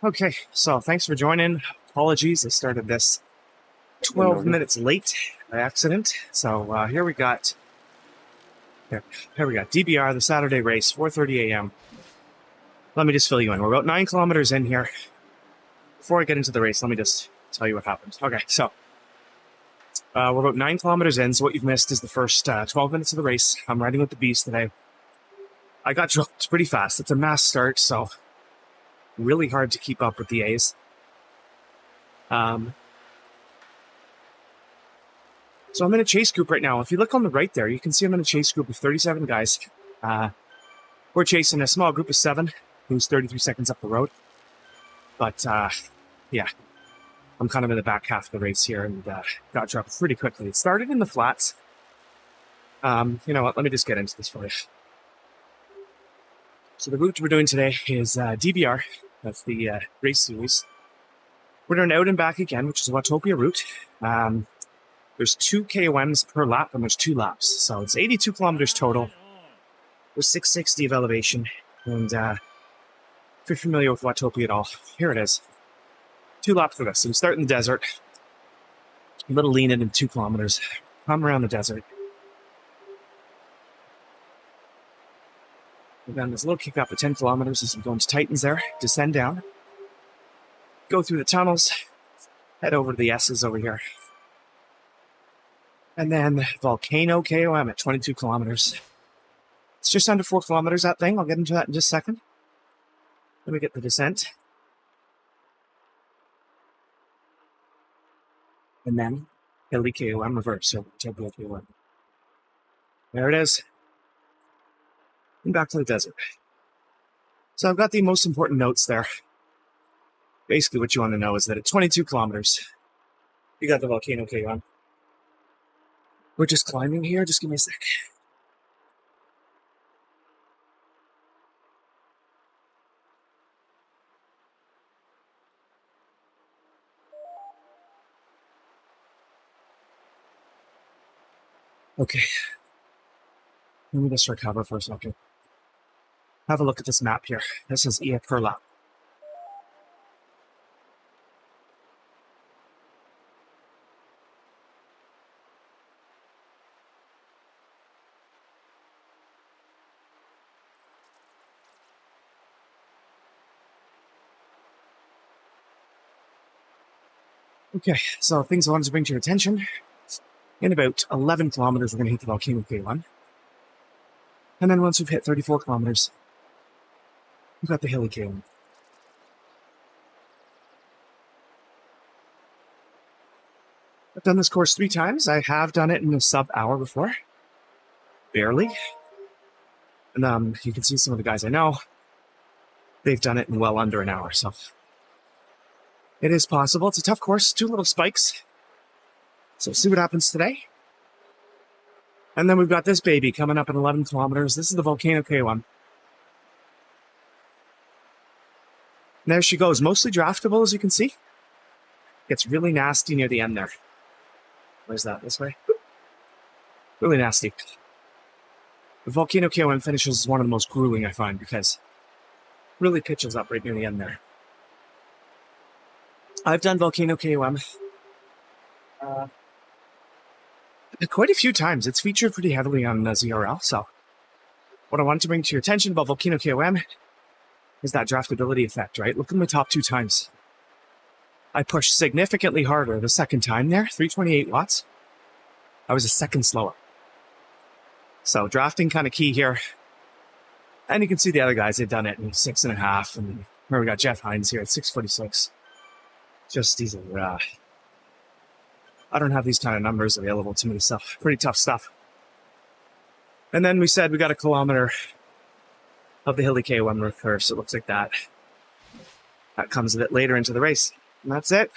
Okay, so thanks for joining. Apologies, I started this 12 minutes late by accident. So here we got DBR, the Saturday race, 4:30 a.m. Let me just fill you in. We're about 9 kilometers in here. Before I get into the race, let me just tell you what happened. Okay, so we're about 9 kilometers in. So what you've missed is the first 12 minutes of the race. I'm riding with the Beast today. I got dropped pretty fast. It's a mass start, so really hard to keep up with the A's. So I'm in a chase group right now. If you look on the right there, you can see I'm in a chase group of 37 guys. We're chasing a small group of 7 who's 33 seconds up the road. But yeah, I'm kind of in the back half of the race here and got dropped pretty quickly. It started in the flats. You know what? Let me just get into this for you. So the route we're doing today is DBR. That's the race series. We're doing out and back again, which is a Watopia route. There's 2 KOMs per lap, and there's 2 laps. So it's 82 kilometers total with 660 of elevation. And if you're familiar with Watopia at all, here it is. 2 laps for this. So we start in the desert. A little lean in 2 kilometers. Come around the desert. And then there's a little kick up at 10 kilometers as we go into Titans there. Descend down. Go through the tunnels. Head over to the S's over here. And then Volcano KOM at 22 kilometers. It's just under 4 kilometers, that thing. I'll get into that in just a second. Let me get the descent. And then Hilly KOM Reverse. So KOM. There it is. And back to the desert. So I've got the most important notes there. Basically what you want to know is that at 22 kilometers, you got the Volcano KOM. We're just climbing here. Just give me a sec. Okay. Let me just recover for a second. Have a look at this map here. This is EA per lap. Okay, so things I wanted to bring to your attention. In about 11 kilometers, we're going to hit the Volcano KOM. And then once we've hit 34 kilometers, we've got the Hilly KOM. I've done this course 3 times. I have done it in a sub-hour before. Barely. And you can see some of the guys I know. They've done it in well under an hour, so it is possible. It's a tough course, 2 little spikes. So see what happens today. And then we've got this baby coming up at 11 kilometers. This is the Volcano KOM. And there she goes, mostly draftable, as you can see. Gets really nasty near the end there. Where's that? This way? Really nasty. The Volcano KOM finishes is one of the most grueling, I find, because it really pitches up right near the end there. I've done Volcano KOM quite a few times. It's featured pretty heavily on ZRL, so what I wanted to bring to your attention about Volcano KOM is that draftability effect, right? Look at my top 2 times. I pushed significantly harder the second time there, 328 watts. I was a second slower. So drafting kind of key here. And you can see the other guys, they've done it in 6.5. And here we got Jeff Hines here at 6:46. Just these are, I don't have these kind of numbers available to me, so pretty tough stuff. And then we said we got 1 kilometer of the Hilly KOM Reverse. It looks like that. That comes a bit later into the race. And that's it.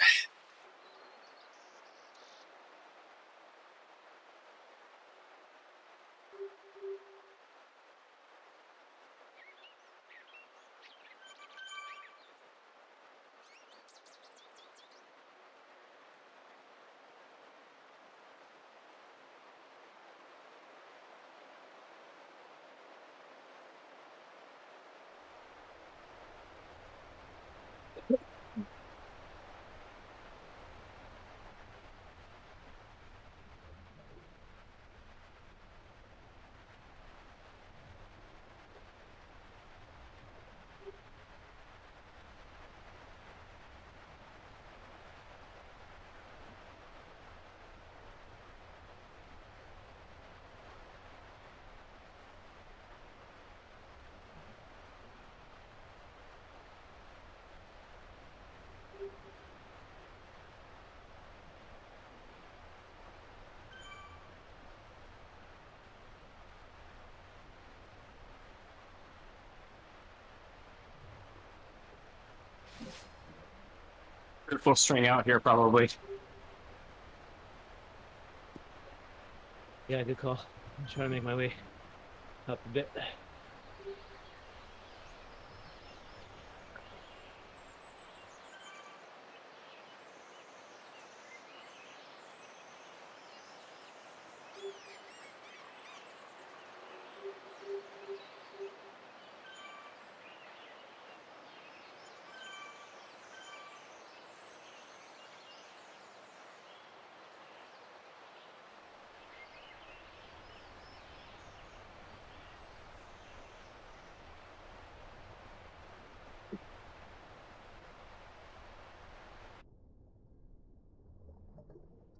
Full string out here, probably. Yeah, good call. I'm trying to make my way up a bit.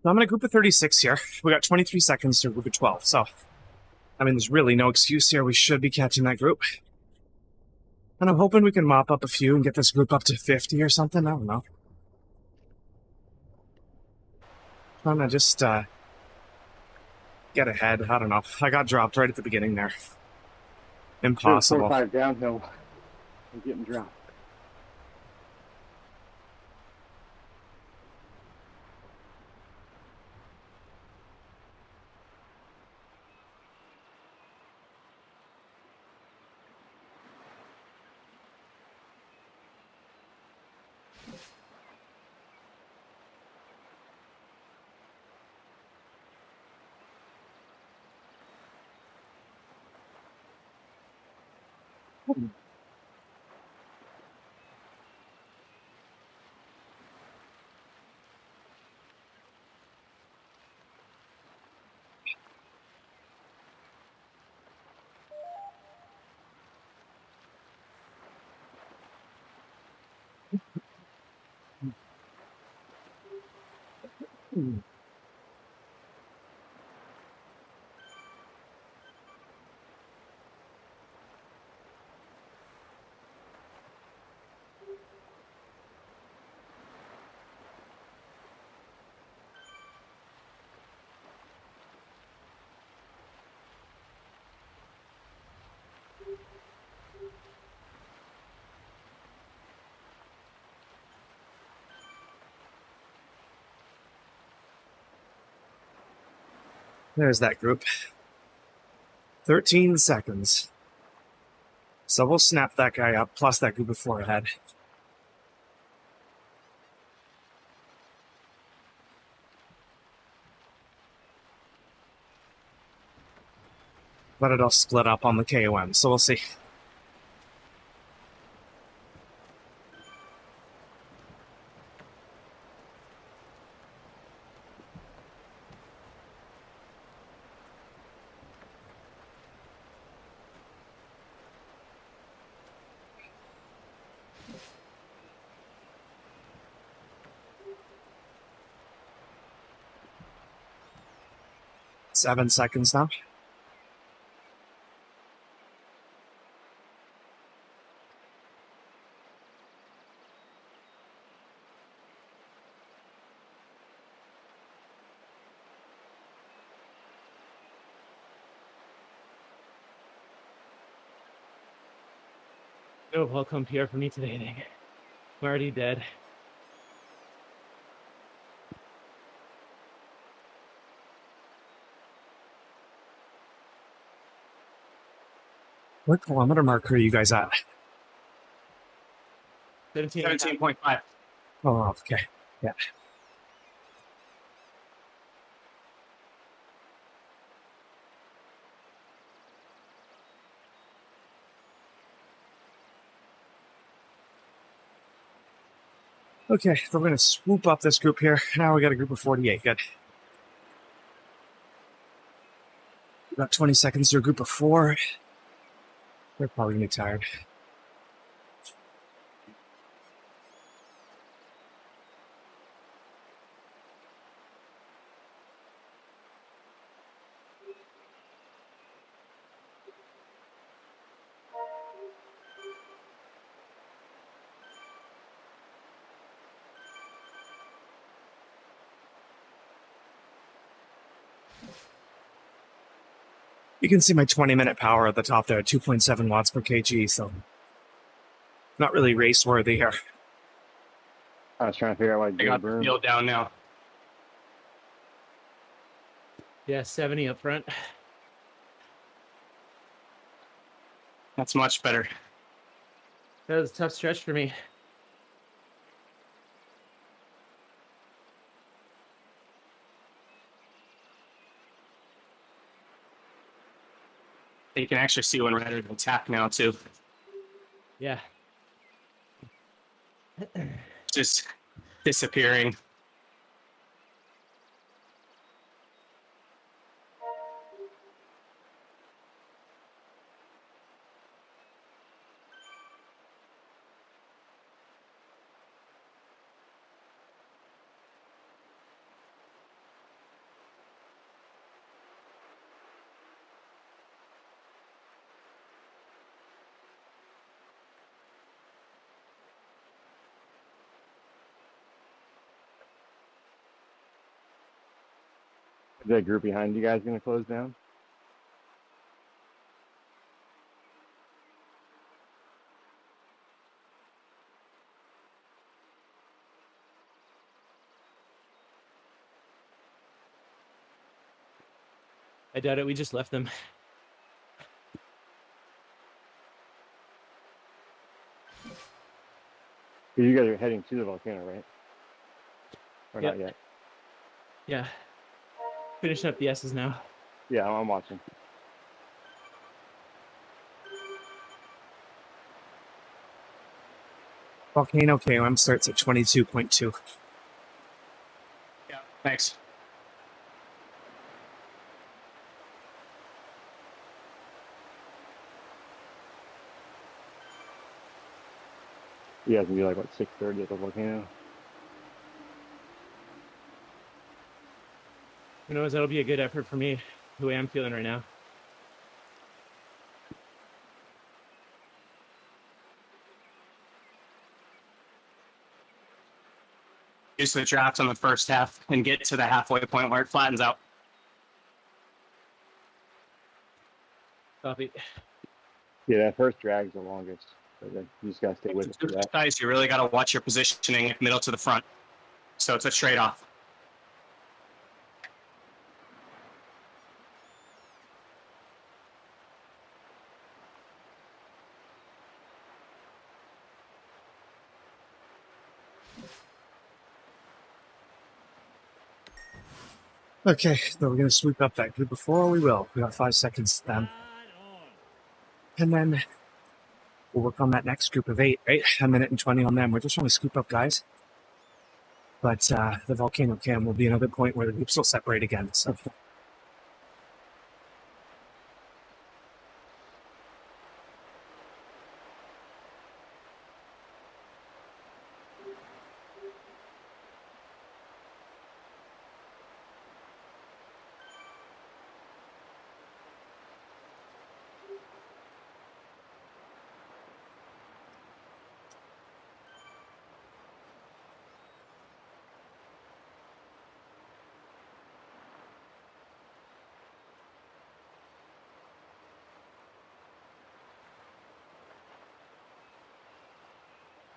So I'm in a group of 36 here. We got 23 seconds to a group of 12. So, I mean, there's really no excuse here. We should be catching that group. And I'm hoping we can mop up a few and get this group up to 50 or something. I don't know. I'm gonna just get ahead. I don't know. I got dropped right at the beginning there. Impossible. 4 or 5 downhill and getting dropped. There's that group. 13 seconds. So we'll snap that guy up, plus that group of 4 ahead. But it'll split up on the KOM, so we'll see. Seven seconds now. No welcome here for me today, then. I'm already dead. What kilometer mark are you guys at? 17.5. Oh, okay. Yeah. Okay, we're going to swoop up this group here. Now we got a group of 48. Good. About 20 seconds to a group of 4. They're probably going to be tired. You can see my 20-minute power at the top there, 2.7 watts per kg, so not really race-worthy here. I was trying to figure out why I got the broom. field down now. Yeah, 70 up front. That's much better. That was a tough stretch for me. You can actually see when we're ready to attack now too. Yeah. Just disappearing. Is that group behind you guys going to close down? I doubt it. We just left them. You guys are heading to the volcano, right? Or Yep. not yet? Yeah. Finishing up the S's now. Yeah, I'm watching. Volcano KOM starts at 22.2. Yeah, thanks. You guys can be like, what, 6:30 at the volcano? Who knows? That'll be a good effort for me, the way I'm feeling right now. Use the draft on the first half and get to the halfway point where it flattens out. Copy. Yeah, that first drag's the longest. But then you just got to stay with it for that. Guys, you really got to watch your positioning middle to the front. So it's a trade-off. Okay, so we're going to sweep up that group before we will. We got 5 seconds then. And then we'll work on that next group of 8, right? A minute and 20 on them. We're just trying to scoop up guys. But the Volcano KOM will be another point where the groups will separate again. So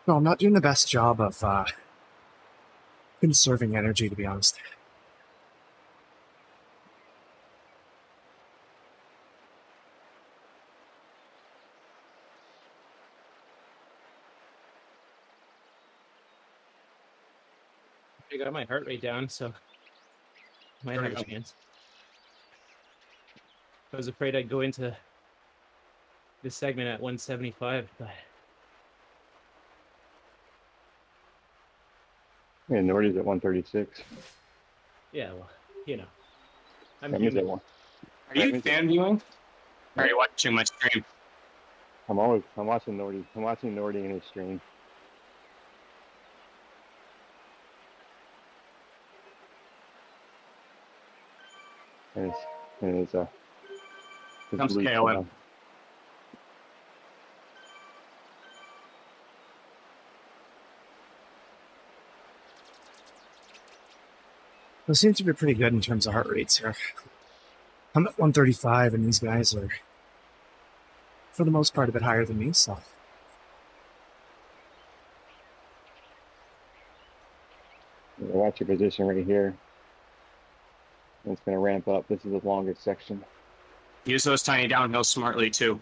no, I'm not doing the best job of conserving energy, to be honest. I got my heart rate down, so might There have we a go. chance. I was afraid I'd go into this segment at 175, but Yeah, Nordy's at 136. yeah, well, you know, I'm That means human. they won. Are you fan viewing? Or are you watching my stream? I'm watching Nordy. I'm watching Nordy in his stream. And it's Comes blue KOM. stuff. It seems to be pretty good in terms of heart rates here. I'm at 135, and these guys are, for the most part, a bit higher than me, so. Watch your position right here. And it's going to ramp up. This is the longest section. Use those tiny downhills smartly too.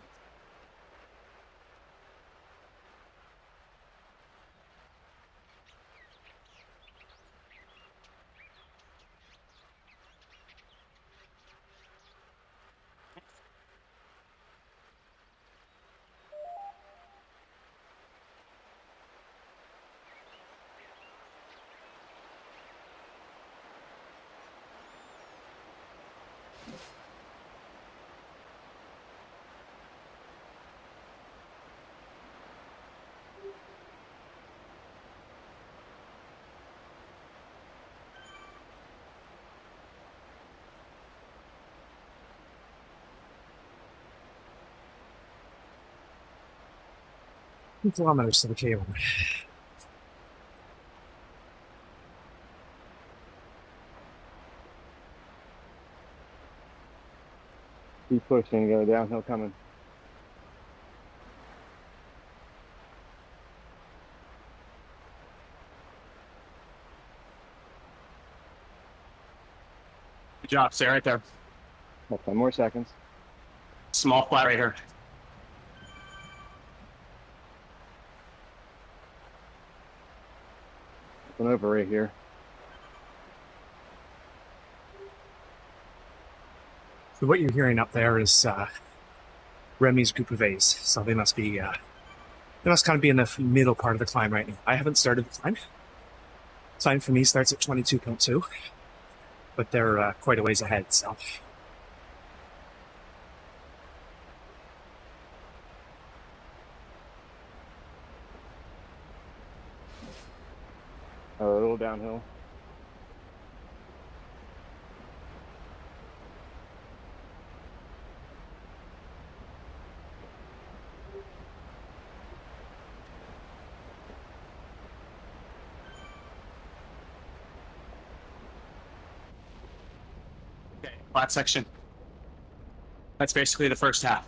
Kilometers to the KOM. Keep pushing. Go downhill coming. Good job. Stay right there. About 10 more seconds. Small flat right here. One over right here. So what you're hearing up there is Remy's group of A's. So they must be they must kind of be in the middle part of the climb right now. I haven't started the climb. Climb for me starts at 22.2, but they're quite a ways ahead. So A little downhill. Okay, flat section. That's basically the first half.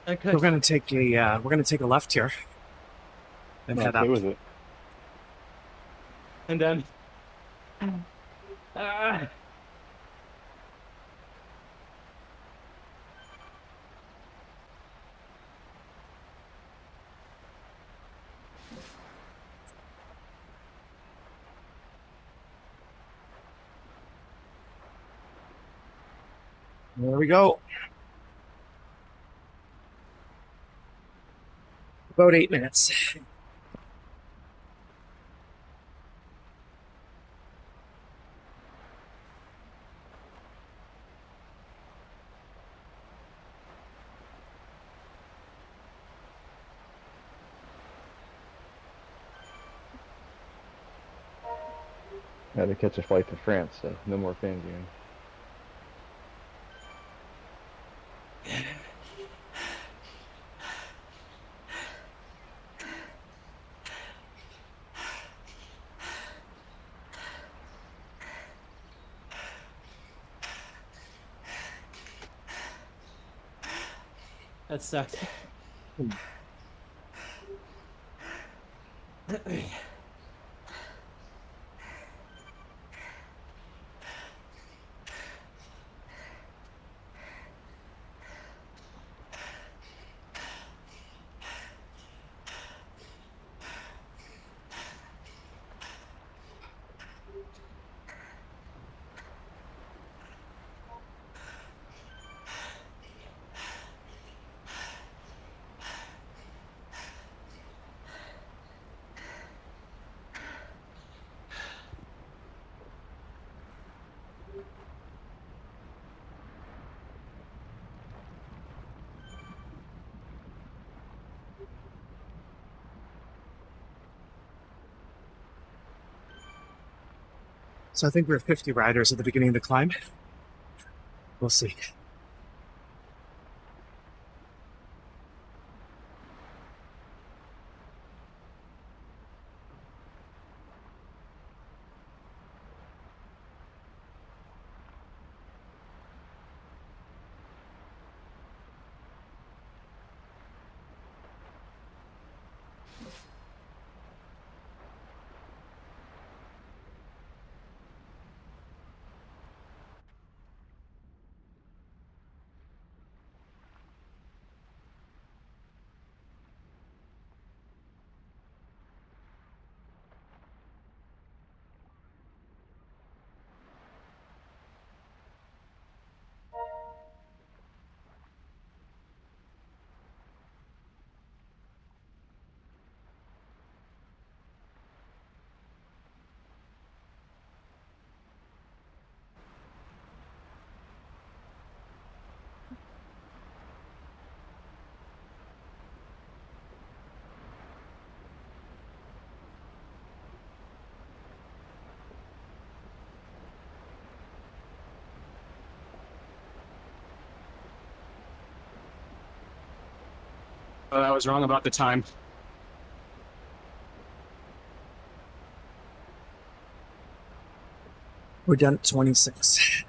Okay. we're gonna take a left here and No, head stay up. with it. And then. Ah. There we go. About 8 minutes. Had to catch a flight to France, so no more fan viewing. That sucked. So I think we're 50 riders at the beginning of the climb. We'll see. Oh, I was wrong about the time. We're done at 26.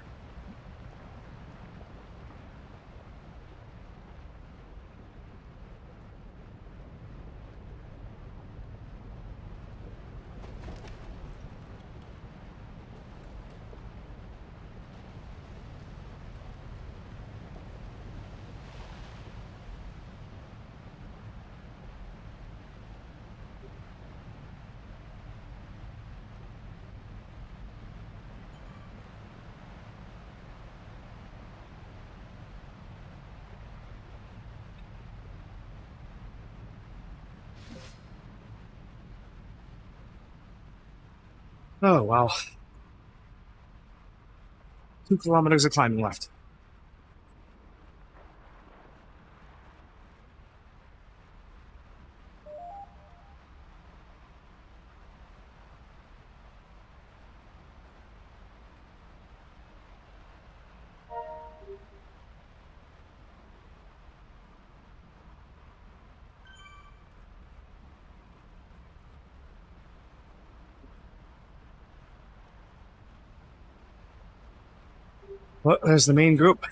Oh, wow. 2 kilometers of climbing left. Well, there's the main group.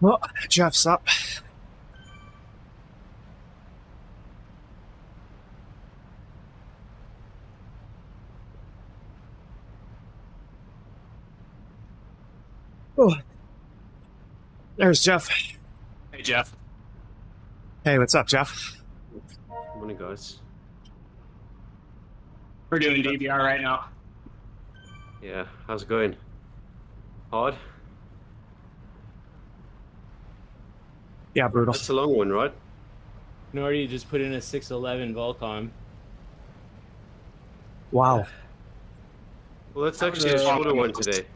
Well, Jeff's up. Oh, there's Jeff. Hey, Jeff. Hey, what's up, Jeff? Morning, guys. We're doing DBR right now. Yeah, how's it going? Hard? Yeah, brutal. That's a long one, right? Nordy just put in a 611 Volcom. Wow. Well, that's actually a shorter one today.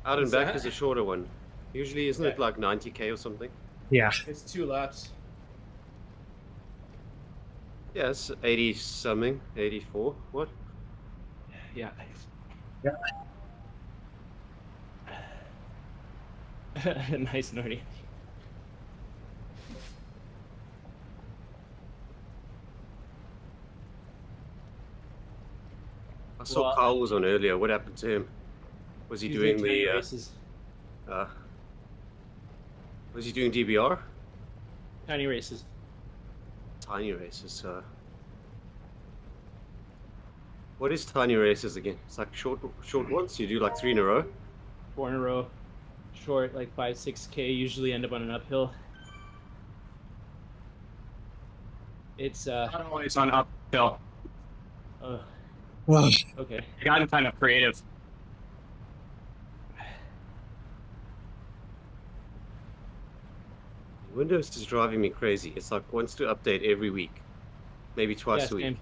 Out and What's back that? is a shorter one. Usually, isn't it like 90k or something? Yeah. It's 2 laps. Yeah, it's 80 something, 84. What? Yeah. Yeah. Nice, Nordy. I saw Well, Carl was on earlier. What happened to him? Was he He's doing in the? races. Was he doing DBR? Tiny races. Tiny races. What is tiny races again? It's like short ones. You do like 3 in a row. 4 in a row. Short, like 5-6K, usually end up on an uphill. It's Not always on uphill. Well, okay. I've gotten kind of creative. Windows is driving me crazy. It's like wants to update every week, maybe twice a week. Same.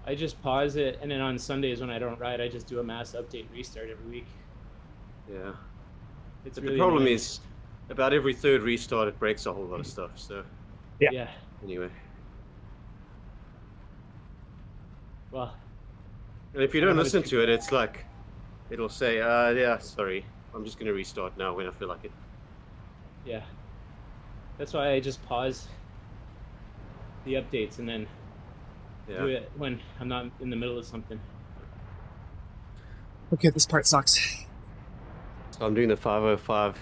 I just pause it, and then on Sundays when I don't ride, I just do a mass update restart every week. Yeah. It's But really the problem annoying. is, about every third restart, it breaks a whole lot of stuff. So Yeah. anyway, Well, and if you I don't don't have a listen tr- to it, it's like it'll say, yeah, sorry, I'm just gonna restart now when I feel like it. yeah. That's why I just pause the updates and then do Yeah. it when I'm not in the middle of something. okay, this part sucks. So I'm doing the 505.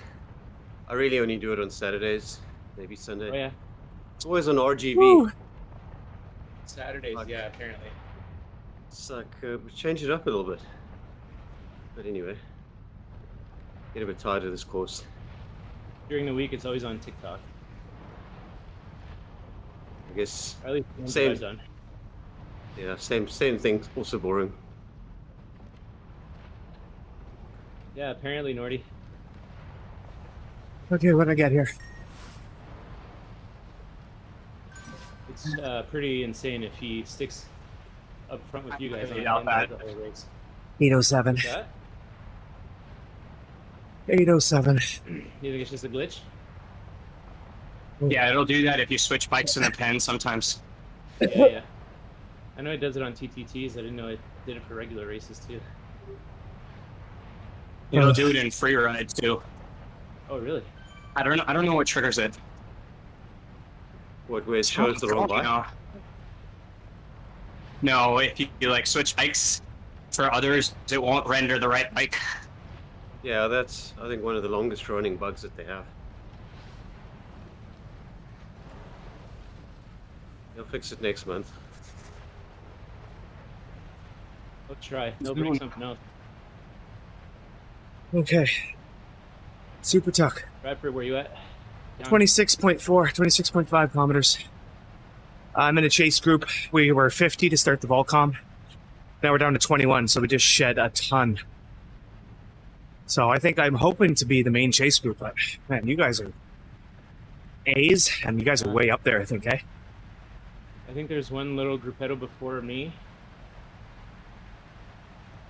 I really only do it on Saturdays, maybe Sunday. Oh yeah, It's always on RGB. Woo. Saturdays. Like- Yeah, apparently. It's like change it up a little bit. But anyway, get a bit tired of this course. During the week, it's always on TikTok. I guess, Or at least the ones that Same. I've done. yeah, same thing. Also boring. Yeah, apparently, Nordy. Okay, what did I get here? It's pretty insane if he sticks up front with you guys on Yeah, the whole race. 807. What's that? 807. You think it's just a glitch? Yeah, it'll do that if you switch bikes in the pen sometimes. Yeah. I know it does it on TTTs. I didn't know it did it for regular races too. It'll do it in free ride too. Oh, really? I don't know what triggers it. What, where it shows the wrong bike? No, if you like switch bikes for others, it won't render the right bike. Yeah, that's, I think, one of the longest running bugs that they have. They'll fix it next month. I'll try. They'll bring something else. Okay. Super tuck. Bradford, where you at? Down? 26.4, 26.5 kilometers. I'm in a chase group. We were 50 to start the Volcom. Now we're down to 21, so we just shed a ton. So I think I'm hoping to be the main chase group, but man, you guys are A's, and you guys are way up there, I think, eh? I think there's one little gruppetto before me.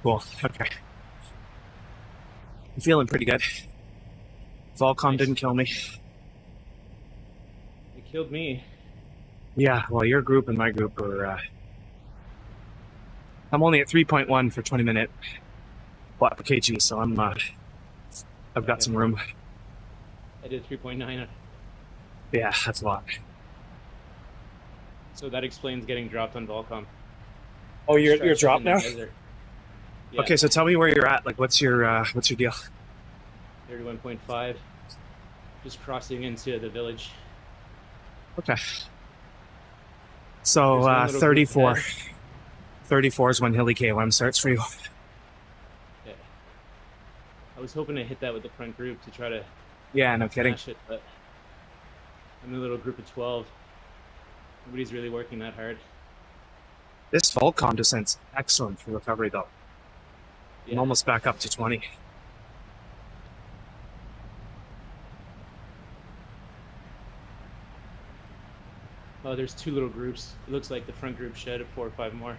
Cool, okay. I'm feeling pretty good. Volcom Nice. didn't kill me. It killed me. Yeah, well, your group and my group are... I'm only at 3.1 for 20-minute watt per kg, so I've got Okay. some room. I did 3.9. Yeah, that's a lot. So that explains getting dropped on Volcom. Oh, you're Stretched dropped in the now? desert. Yeah, Okay, so tell me where you're at. Like, what's your deal? 31.5. Just crossing into the village. Okay. So There's one little group 34. ahead. 34 is when Hilly KOM starts for you. Yeah. I was hoping to hit that with the front group to try to Yeah, no kidding. smash it, but I'm in a little group of 12. Nobody's really working that hard. This Volcom descent's excellent for recovery, though. I'm Yeah. almost back up to 20. Oh, there's two little groups. It looks like the front group shed 4 or 5 more.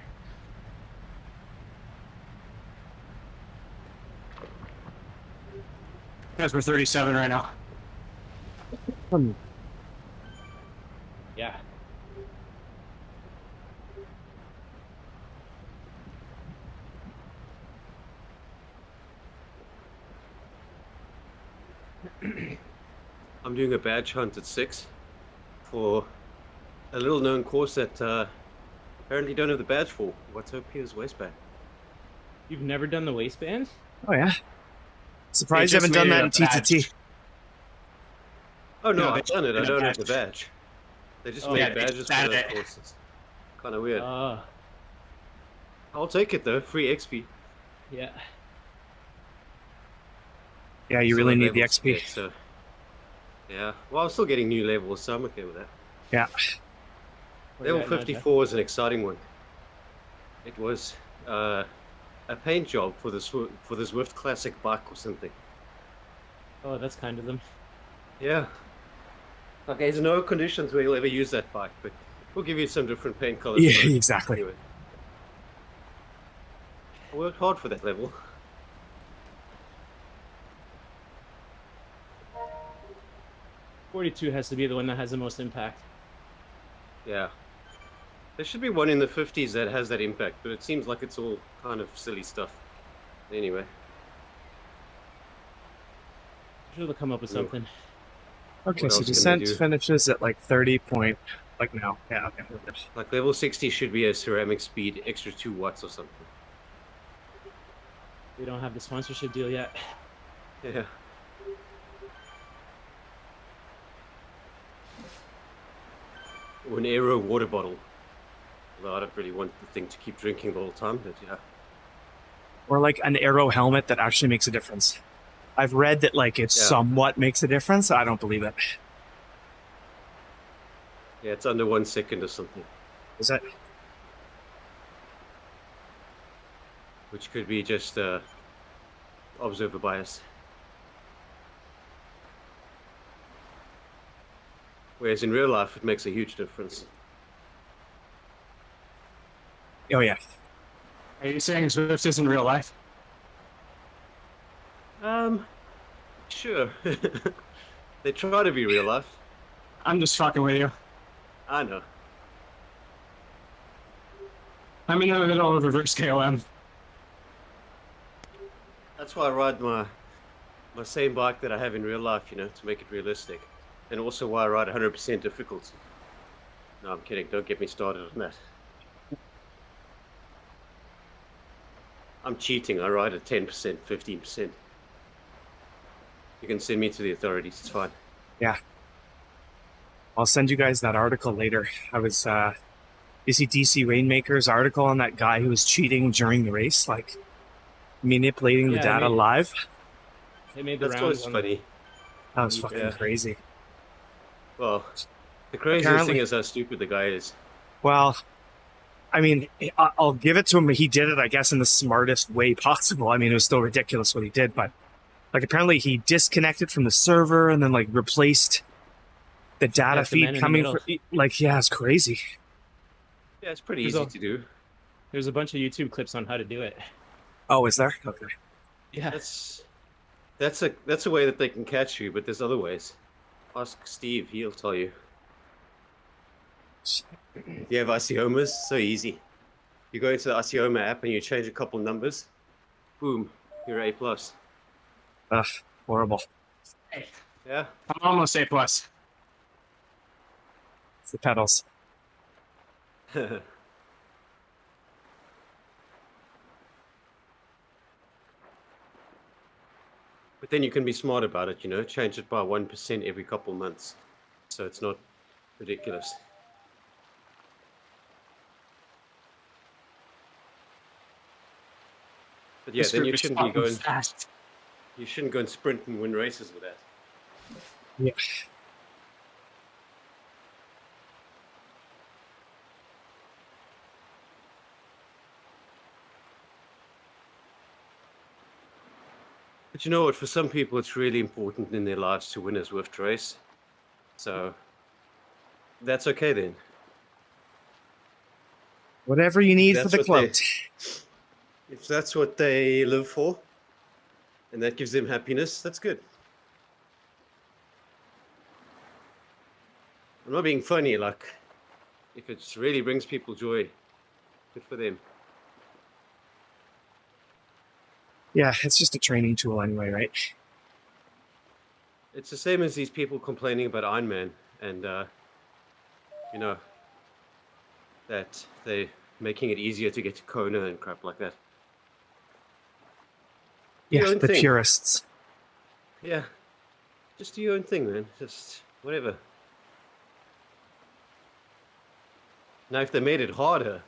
Guys, we're 37 right now. Yeah. I'm doing a badge hunt at 6 for a little known course that apparently don't have the badge for. What's Piers waistband? You've never done the waistband? Oh, yeah? Surprised you just haven't done made that in it a badge. TTT. Oh no, No, I've they done it. I made a don't have the badge. badge. They just Oh, made yeah, they badges for added those it. courses. Kind of weird. Oh, I'll take it though. Free XP. yeah. Yeah, you Still really have need the levels to XP. get, so yeah. Well, I'm still getting new levels, so I'm okay with that. Yeah. Where you Level at now, Jeff? 54 is an exciting one. It was a paint job for the Zwift Classic bike or something. Oh, that's kind of them. Yeah. Like, there's no conditions where you'll ever use that bike, but we'll give you some different paint colors. Yeah, for it. exactly. Anyway. I worked hard for that level. .42 has to be the one that has the most impact. Yeah. There should be one in the 50s that has that impact, but it seems like it's all kind of silly stuff. Anyway. I'm sure they'll come up with No. something. Okay, What so else can they descent do? finishes at like 30 point, like now. Yeah, okay. Like level 60 should be a ceramic speed, extra 2 watts or something. We don't have the sponsorship deal yet. Yeah. Or an aero water bottle. Although I don't really want the thing to keep drinking the whole time, but yeah. Or like an arrow helmet that actually makes a difference. I've read that like it Yeah. somewhat makes a difference. I don't believe it. Yeah, it's under 1 second or something. Is it? Which could be just observer bias. Whereas in real life, it makes a huge difference. Oh yeah. Are you saying Zwift isn't real life? Sure. They try to be real life. I'm just fucking with you. I know. I'm in the middle of reverse KOM. That's why I ride my same bike that I have in real life, you know, to make it realistic. And also why I ride 100% difficulty. No, I'm kidding. Don't get me started on that. I'm cheating. I ride at 10%, 15%. You can send me to the authorities. It's fine. Yeah. I'll send you guys that article later. I was you see DC Rainmaker's article on that guy who was cheating during the race, like manipulating the Yeah, data live. They made the That's rounds always on funny. That was fucking Yeah. crazy. Well, the craziest Apparently- thing is how stupid the guy is. Well, I mean, I'll give it to him. He did it, I guess, in the smartest way possible. I mean, it was still ridiculous what he did, but like apparently he disconnected from the server and then like replaced the data it's the man feed in the coming middle. from. Like, yeah, it's crazy. Yeah, it's pretty There's easy a- to do. There's a bunch of YouTube clips on how to do it. Oh, is there? Okay. Yeah. That's a way that they can catch you, but there's other ways. Ask Steve, he'll tell you. If you have Asiomas, so easy. You go into the Asioma app and you change a couple numbers, boom, you're A+. Ugh, horrible. Yeah. I'm almost A+. It's the pedals. But then you can be smart about it, you know, change it by 1% every couple months. So it's not ridiculous. But yeah, This then group you is shouldn't be fucking going, fast. you shouldn't go and sprint and win races with that. Yeah. But you know what, for some people it's really important in their lives to win a Zwift race. So that's okay then. Whatever you need for That's the what they- clout. If that's what they live for, and that gives them happiness, that's good. I'm not being funny, like, if it really brings people joy, good for them. Yeah, it's just a training tool anyway, right? It's the same as these people complaining about Iron Man, and, you know, that they're making it easier to get to Kona and crap like that. Yeah, Your own the thing. purists. Yeah, just do your own thing, man. Just whatever. Now, if they made it harder,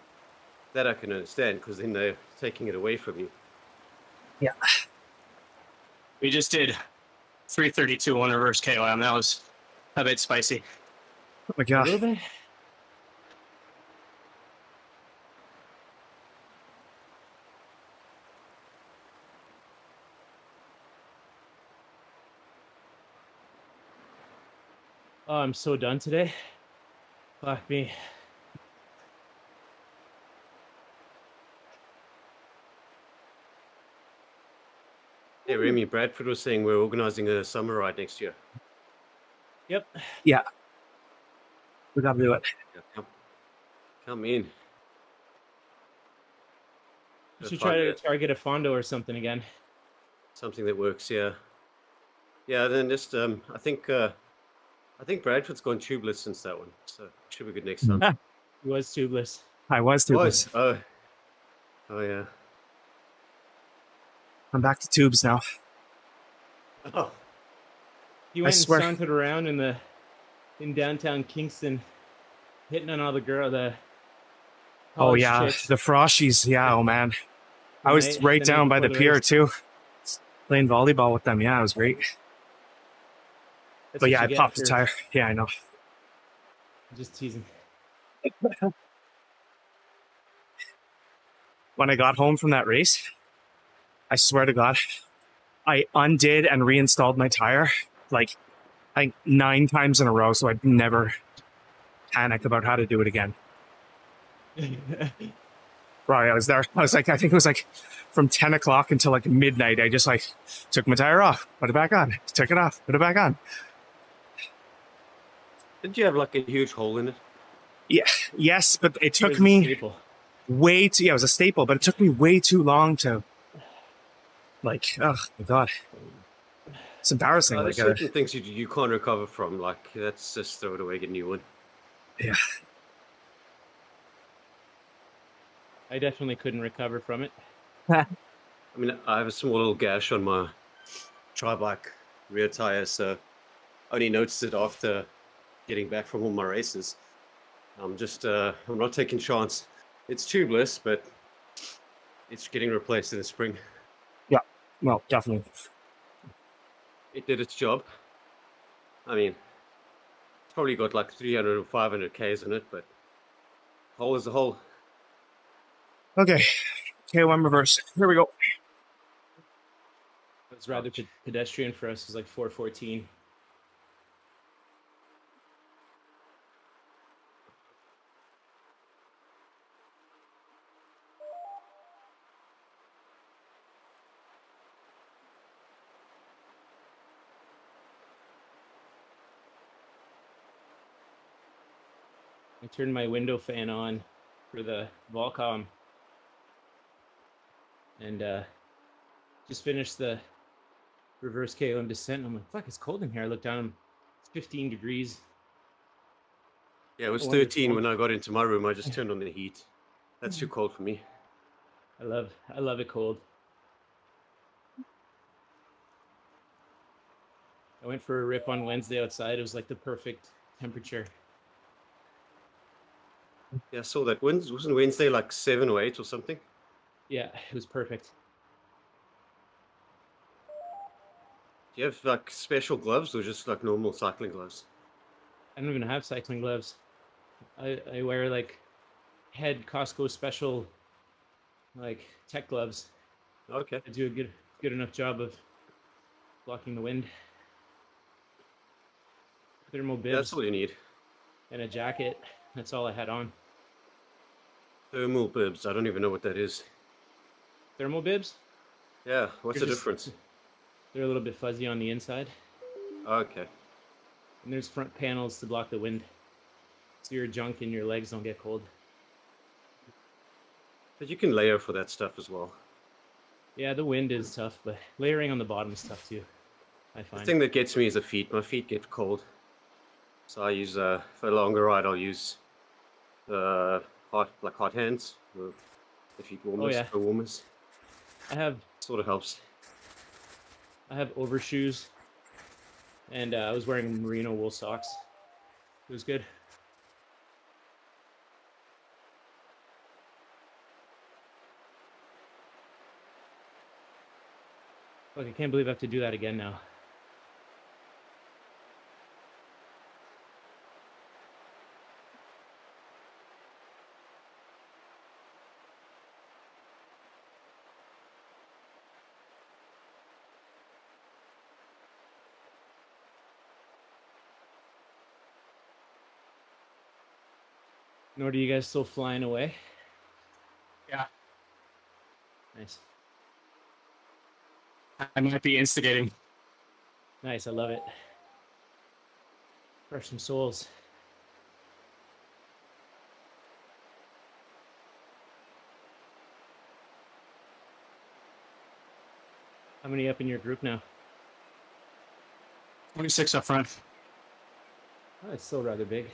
that I can understand, because then they're taking it away from you. Yeah. We just did 332 on reverse KOM. That was a bit spicy. Oh my A little god. bit. Oh, I'm so done today. Fuck me. Yeah, Remy, Bradford was saying we're organizing a summer ride next year. Yep. Yeah. We gotta do it. Yeah, come in. We Gotta should find try to target a Fondo or something again. something that works. Yeah, yeah. Then just I think Bradford's gone tubeless since that one, so should be good next time. He was tubeless. I was Was tubeless. oh yeah. I'm back to tubes now. Oh, He went and swear. sauntered around in downtown Kingston, hitting on all the Oh college yeah, chicks. the Froshies. Yeah, oh man. I was the right night down by before the the pier race. too, playing volleyball with them. Yeah, it was great. That's But what yeah, you I get popped the for tire. Yeah, I know. just teasing. When I got home from that race, I swear to God, I undid and reinstalled my tire like I think 9 times in a row, so I'd never panic about how to do it again. Right, I was there. I was like, I think it was like from 10 o'clock until like midnight. I just like took my tire off, put it back on, took it off, put it back on. did you have like a huge hole in it? Yeah, yes, but it It took was a me staple. way too. Yeah, it was a staple, but it took me way too long to. Like, oh my God, it's embarrassing. There's Like, certain things you can't recover from. Like that's just throw it away, get a new one. yeah, I definitely couldn't recover from it. I mean, I have a small little gash on my tri-bike rear tire, so I only noticed it after getting back from all my races. I'm not taking chance. It's tubeless, but it's getting replaced in the spring. well, definitely. It did its job. I mean, it's probably got like 300 or 500 Ks in it, but hole is a hole. Okay, KOM reverse. Here we go. It was rather pedestrian for us. It was like 4:14. I turned my window fan on for the Volcom and just finished the reverse KOM descent. I'm like, fuck, it's cold in here. I look down, it's 15 degrees. Yeah, it was I wonder 13 if- when I got into my room. I just turned on the heat. That's too cold for me. I love it cold. I went for a rip on Wednesday outside. It was like the perfect temperature. Yeah, I saw that. Wasn't Wednesday like 7 or 8 or something? Yeah, it was perfect. Do you have like special gloves or just like normal cycling gloves? I don't even have cycling gloves. I wear like head Costco special like tech gloves. Okay. I do a good enough job of blocking the wind. Thermal That's bibs all you need. and a jacket. That's all I had on. Thermal bibs. I don't even know what that is. Thermal bibs? Yeah, what's the They're just- difference? They're a little bit fuzzy on the inside. Okay. And there's front panels to block the wind. So your junk and your legs don't get cold. But you can layer for that stuff as well. Yeah, the wind is tough, but layering on the bottom is tough too, I The find. thing that gets me is the feet. My feet get cold. So I use, for a longer ride, I'll use hot hands. The feet warmers, yeah. for warmers. I have Sort of helps. overshoes, and I was wearing merino wool socks. It was good. Look, I can't believe I have to do that again now. Nor do you guys still flying away? Yeah. Nice. I might be instigating. Nice, I love it. Crush some souls. How many up in your group now? 26 up front. Oh, it's still rather big.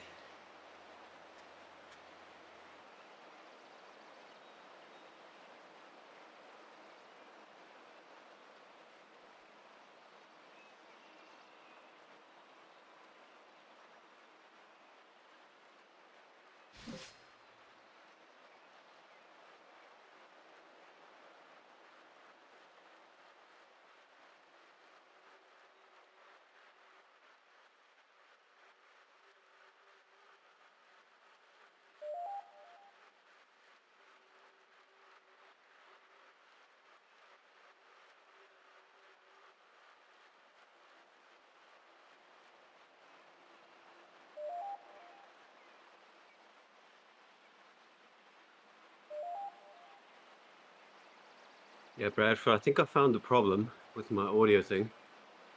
Yeah, Bradford, I think I found the problem with my audio thing.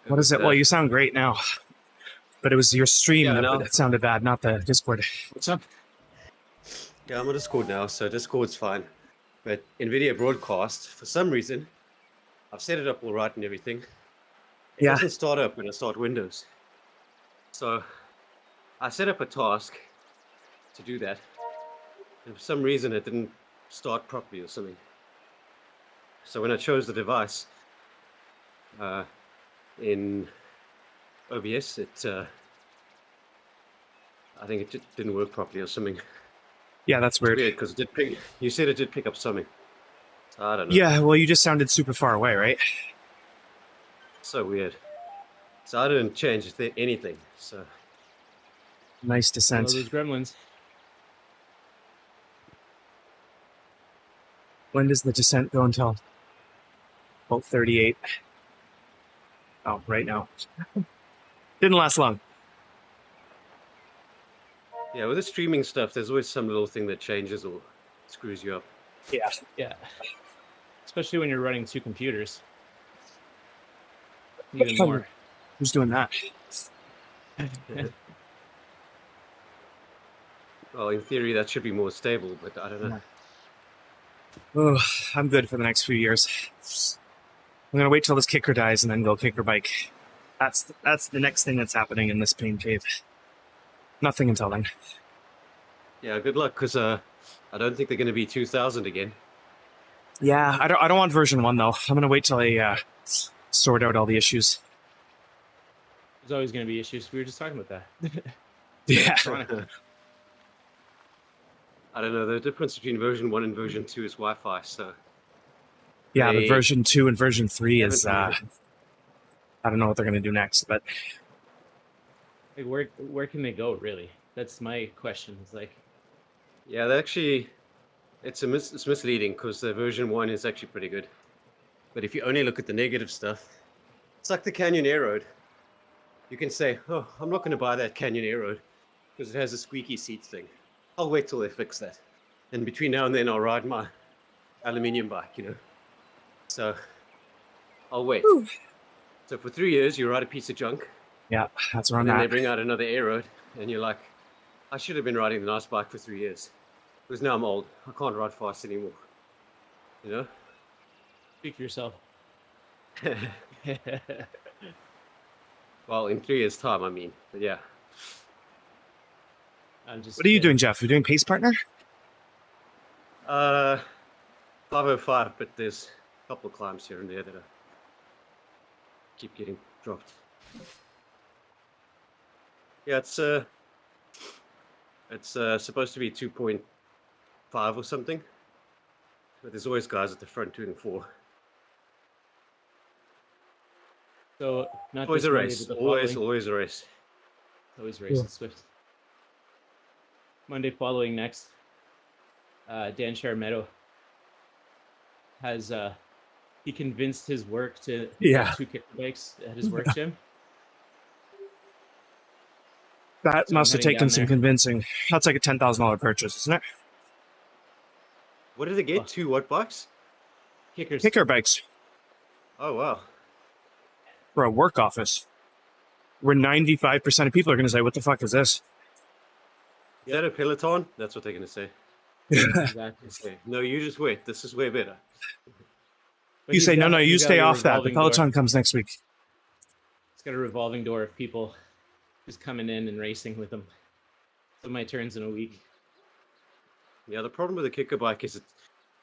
What is it? Well, you sound great now. But it was your stream Yeah, that, no. that sounded bad, not the Discord. What's up? Yeah, I'm on Discord now, so Discord's fine. But NVIDIA Broadcast, for some reason, I've set it up all right and everything. It Yeah. doesn't start up when I start Windows. So I set up a task to do that. And for some reason, it didn't start properly or something. So when I chose the device in OBS, I think it just didn't work properly or something. Yeah, that's weird. Weird, because you said it did pick up something. So I don't know. Yeah, well, you just sounded super far away, right? So weird. So I didn't change anything. So Nice All descent. those gremlins. When does the descent go until? About 38. Oh, right now. Didn't last long. yeah, with the streaming stuff, there's always some little thing that changes or screws you up. Yeah. Yeah. Especially when you're running two computers. Even more. Who's doing that? Well, in theory, that should be more stable, but I don't know. Oh, I'm good for the next few years. I'm gonna wait till this kicker dies and then go kicker bike. That's the next thing that's happening in this pain cave. Nothing until then. Yeah, good luck, because I don't think they're going to be 2000 again. Yeah, I don't want version 1 though. I'm gonna wait till I sort out all the issues. There's always going to be issues. We were just talking about that. Yeah. I don't know. The difference between version 1 and version 2 is Wi-Fi, so... Yeah, but They version 2 and version 3 is haven't really- I don't know what they're gonna do next, but Like, where can they go, really? That's my question. It's like, Yeah, they actually... It's misleading, because the version 1 is actually pretty good. But if you only look at the negative stuff, it's like the Canyon Air Road. You can say, oh, I'm not going to buy that Canyon Air Road because it has a squeaky seat thing. I'll wait till they fix that. And between now and then, I'll ride my aluminium bike, you know. So I'll wait. Whew. So for 3 years, you ride a piece of junk. yeah, that's where I'm And then they at. bring out another Air Road, and you're like, I should have been riding the nice bike for 3 years. Because now I'm old. I can't ride fast anymore. You know? speak for yourself. Well, in 3 years' time, I mean. But yeah. I'm just. What are you doing, Jeff? You're doing pace partner? 505, but there's a couple of climbs here and there that keep getting dropped. Yeah, it's supposed to be 2.5 or something, but there's always guys at the front doing 4. So not Always this a Monday, race. but the Always following- a race. Always race and Swift. Monday following next, Dan Sharmetto has he convinced his work to Yeah. have 2 kicker bikes at his work gym. That So I'm must have heading taken down some there. convincing. That's like a $10,000 purchase, isn't it? What did they get? Oh. 2 what bikes? Kickers. Kicker bikes Oh wow. for a work office where 95% of people are going to say, what the fuck is this? Is that a Peloton? That's what they're gonna say. Exactly. Okay. No, you just wait. This is way better. But You he's say, no, got- you he's got stay a off that. The revolving door. Peloton comes next week. It's got a revolving door of people just coming in and racing with him. So my turn's in a week. Yeah, the problem with the kicker bike is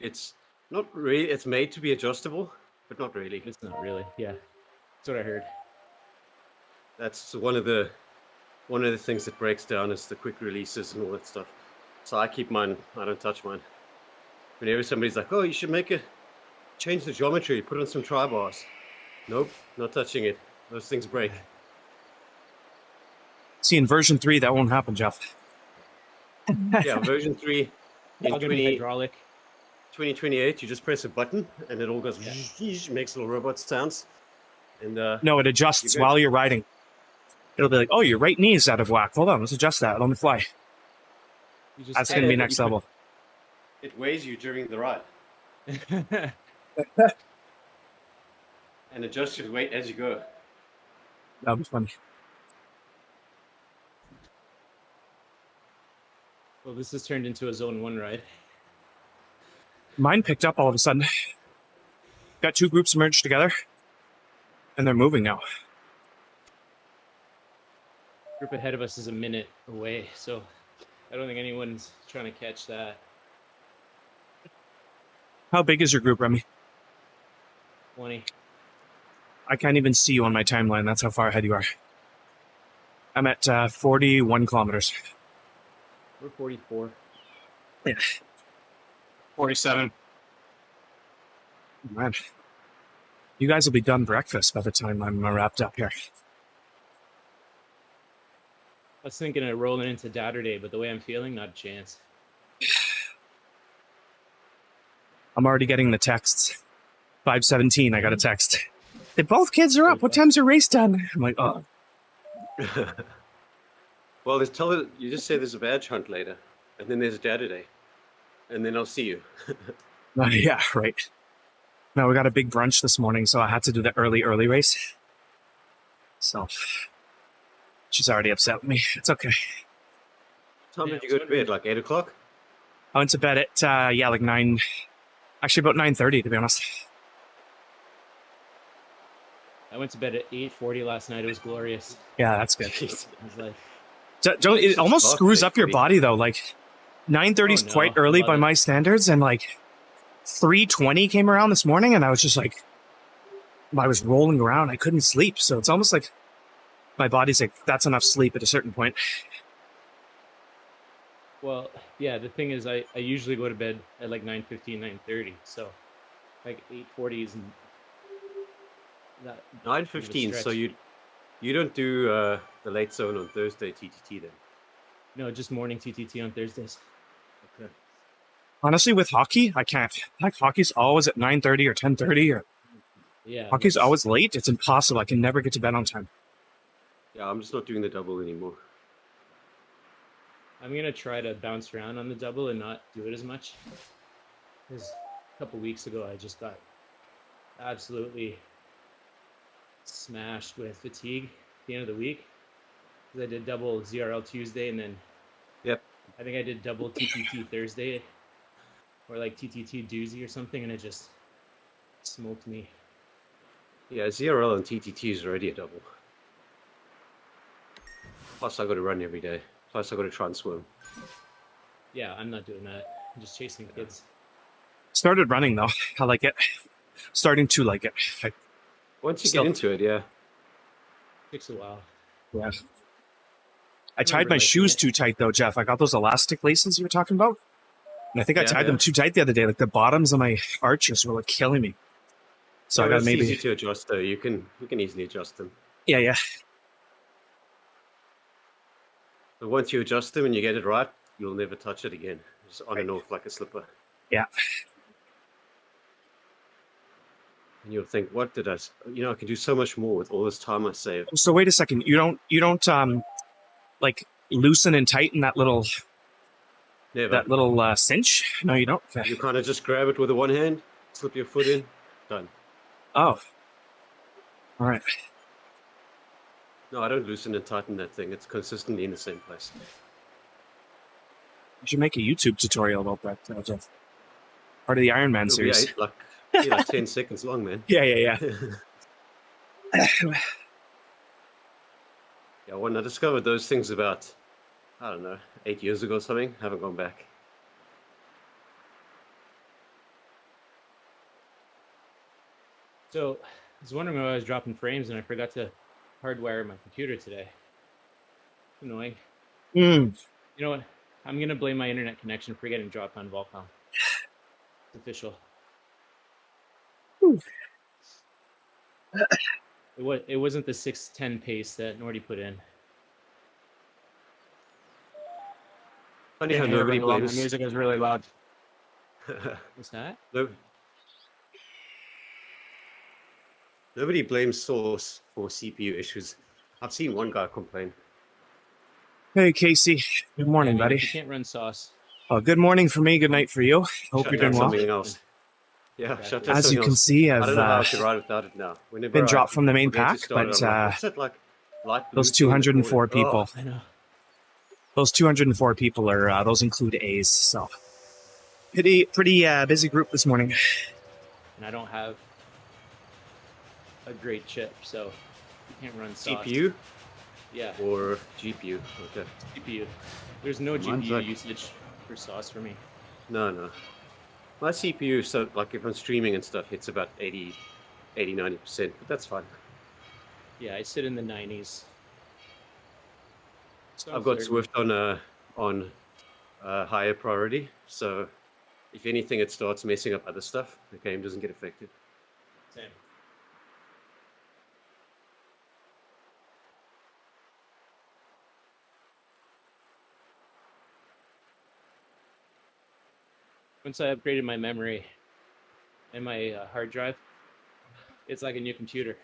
it's not really. It's made to be adjustable, but not really. It's not really. Yeah. That's what I heard. That's one of the things that breaks down is the quick releases and all that stuff. So I keep mine. I don't touch mine. Whenever somebody's like, "Oh, you should change the geometry, put on some tri bars." Nope, not touching it. Those things break. See, in version 3, that won't happen, Jeff. Yeah, version 3 in I'll give it hydraulic. 2028, you just press a button and it all goes, makes little robot sounds. And No, it adjusts You while you're riding. It'll be like, oh, your right knee is out of whack. Hold on, let's adjust that on the fly. You just That's set going to be it- next you level. it weighs you during the ride put- and adjusts your weight as you go. That'll be funny. Well, this has turned into a Zone 1 ride. Mine picked up all of a sudden. Got 2 groups merged together, and they're moving now. Group ahead of us is a minute away, so I don't think anyone's trying to catch that. How big is your group, Remy? 20. I can't even see you on my timeline. That's how far ahead you are. I'm at 41 kilometers. We're 44. 47. Man, you guys will be done breakfast by the time I'm wrapped up here. I was thinking of rolling into Saturday, but the way I'm feeling, not a chance. I'm already getting the texts. 5:17, I got a text. Both kids are up. What time's your race done? I'm like, oh. Well, you just say there's a badge hunt later, and then there's a data day, and then I'll see you. Yeah, right. No, we got a big brunch this morning, so I had to do the early race. So, she's already upset with me. It's okay. What time Yeah, did you go to so bed? Like 8 o'clock? I went to bed at, like 9, actually about 9:30, to be honest. I went to bed at 8:40 last night. It was glorious. Yeah, that's good. Jeez. I was like, It almost Fuck, screws up your 8:40. body, though. Like, 9:30 is Oh, no, quite early love by it. my standards, and like 3:20 came around this morning, and I was just like, I was rolling around. I couldn't sleep. So it's almost like my body's like, that's enough sleep at a certain point. well, yeah, the thing is, I usually go to bed at like 9:15, 9:30. So, like 8:40 is that 9:15. So stretch. you don't do the late zone on Thursday TTT then? no, just morning TTT on Thursdays. Okay. Honestly, with hockey, I can't. Like, hockey's always at 9:30 or 10:30, or Yeah, hockey's that's- always late. It's impossible. I can never get to bed on time. Yeah, I'm just not doing the double anymore. I'm gonna try to bounce around on the double and not do it as much. Because a couple weeks ago, I just got absolutely smashed with fatigue at the end of the week. Because I did double ZRL Tuesday, and then Yep. I think I did double TTT Thursday, or like TTT doozy or something, and it just smoked me. Yeah, ZRL and TTT is already a double. Plus, I got to run every day. Plus, I got to try and swim. Yeah, I'm not doing that. I'm just chasing kids. Started running, though. I like it. Starting to like it. Once you Still- get into it, yeah. Takes a while. Yeah. I tied remember my liking shoes it. too tight, though, Jeff. I got those elastic laces you were talking about. And I think I Yeah, tied them yeah. too tight the other day. Like, the bottoms of my arches were like killing me. So I Yeah, got it's maybe. easy to adjust though. You can easily adjust them. Yeah. But once you adjust them and you get it right, you'll never touch it again. Just on and off like a slipper. Yeah. And you'll think, what did I? I can do so much more with all this time I saved. So wait a second. You don't like loosen and tighten that little Never. cinch? No, you don't. Okay. You kind of just grab it with the one hand, slip your foot in, done. Oh, all right. No, I don't loosen and tighten that thing. It's consistently in the same place. You should make a YouTube tutorial about that, Jeff. Part of the Iron Man It'll be series. like 10 seconds long, man. Yeah. Yeah, when I discovered those things about, I don't know, 8 years ago or something, haven't gone back. So I was wondering why I was dropping frames and I forgot to hardwire my computer today. Annoying. Mm. You know what? I'm gonna blame my internet connection for getting dropped on Volcom. It's official. Ooh. It wasn't the 610 pace that Nordy put in. Funny how Can't hear nobody very well. The blames. music is really loud. What's that? Nobody blames Source for CPU issues. I've seen one guy complain. Hey, Casey. Good morning, Yeah, I mean, buddy. if you can't run sauce. Oh, good morning for me. Good night for you. Hope Shut you're down doing well. something else. Yeah, Exactly. shut down As you something can else. see, I don't know how I I've can ride without it now. Whenever been I dropped from the main forget to pack, start it, but I'm like, what's that like? Light those blue thing in the 204 corner? people, I know. those 204 people are those include A's. So pretty busy group this morning. And I don't have a great chip, so you can't run sauce. CPU Yeah, or GPU? Okay. GPU. There's no Mine's GPU like- usage for sauce for me. No. My CPU, so like if I'm streaming and stuff, hits about 80, 90%, but that's fine. Yeah, I sit in the 90s. So I've got 30. Swift on higher priority, so if anything, it starts messing up other stuff. The game doesn't get affected. Same. Once I upgraded my memory and my hard drive, it's like a new computer.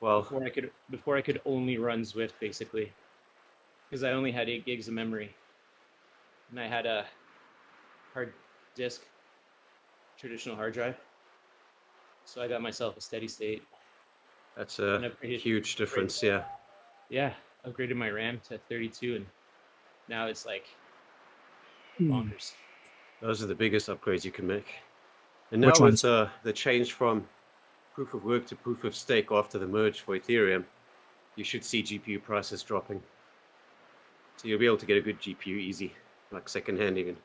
Well, Before I could only run Zwift basically, because I only had 8 gigs of memory, and I had a hard disk, traditional hard drive. So I got myself a steady state. that's And a upgraded- huge difference, yeah. Yeah, upgraded my RAM to 32, and now it's like Hmm. bonkers. Those are the biggest upgrades you can make. And now Which with ones? the change from proof of work to proof of stake after the merge for Ethereum, you should see GPU prices dropping. So you'll be able to get a good GPU easy, like secondhand even.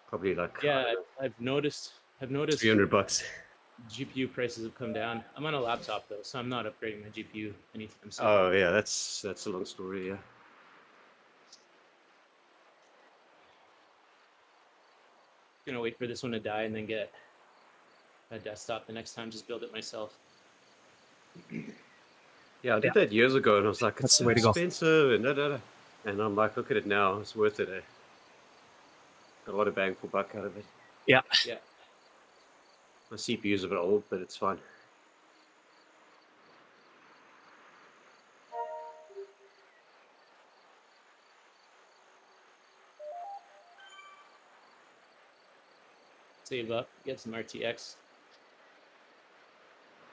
Probably like Yeah, I've noticed. $300. GPU prices have come down. I'm on a laptop though, so I'm not upgrading my GPU anytime soon. Oh yeah, that's a long story, yeah. Gonna wait for this one to die and then get a desktop the next time. Just build it myself. Yeah, I did that years ago, and I was like, That's it's the way to go. expensive, and da. And I'm like, look at it now, it's worth it. Eh? Got a lot of bang for buck out of it. Yeah. Yeah. My CPU's a bit old, but it's fine. Save up, get some RTX.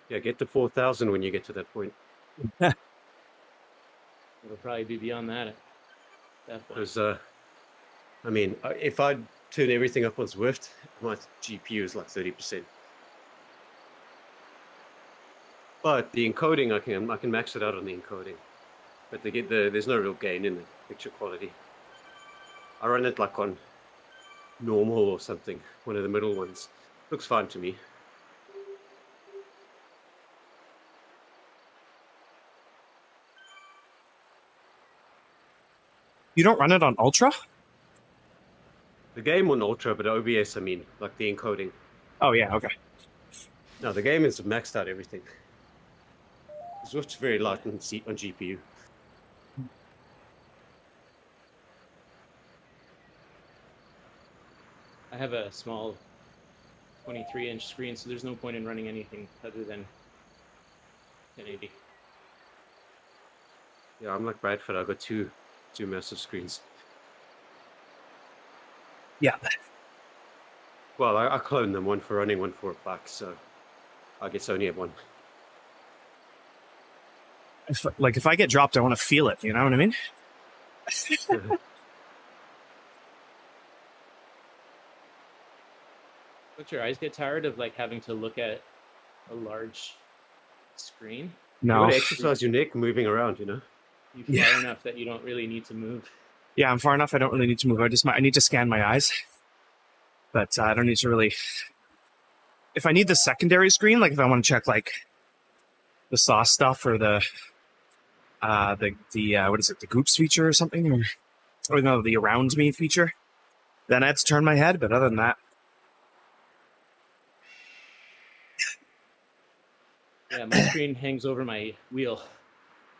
Yeah, get to 4,000 when you get to that point. It'll probably be beyond that at that point. Because, I mean, if I turn everything up on Zwift, my GPU is like 30%. But the encoding, I can max it out on the encoding. But there's no real gain in the picture quality. I run it like on normal or something, one of the middle ones. Looks fine to me. You don't run it on Ultra? The game on Ultra, but OBS, I mean, like the encoding. Oh yeah, okay. No, the game is maxed out everything. Zwift's very light on GPU. I have a small 23-inch screen, so there's no point in running anything other than 1080. Yeah, I'm like Bradford. I've got two massive screens. Yeah. Well, I cloned them, one for running, one for back, so I guess I only have one. If I get dropped, I want to feel it. You know what I mean? Don't your eyes get tired of like having to look at a large screen? You No. got to exercise your neck moving around, you know? You Yeah. far enough that you don't really need to move. Yeah, I'm far enough. I don't really need to move. I need to scan my eyes, but I don't need to really. If I need the secondary screen, like if I want to check like the sauce stuff or the what is it, the groups feature or something, or no, the around me feature, then I have to turn my head. But other than that, Yeah, my screen hangs over my wheel.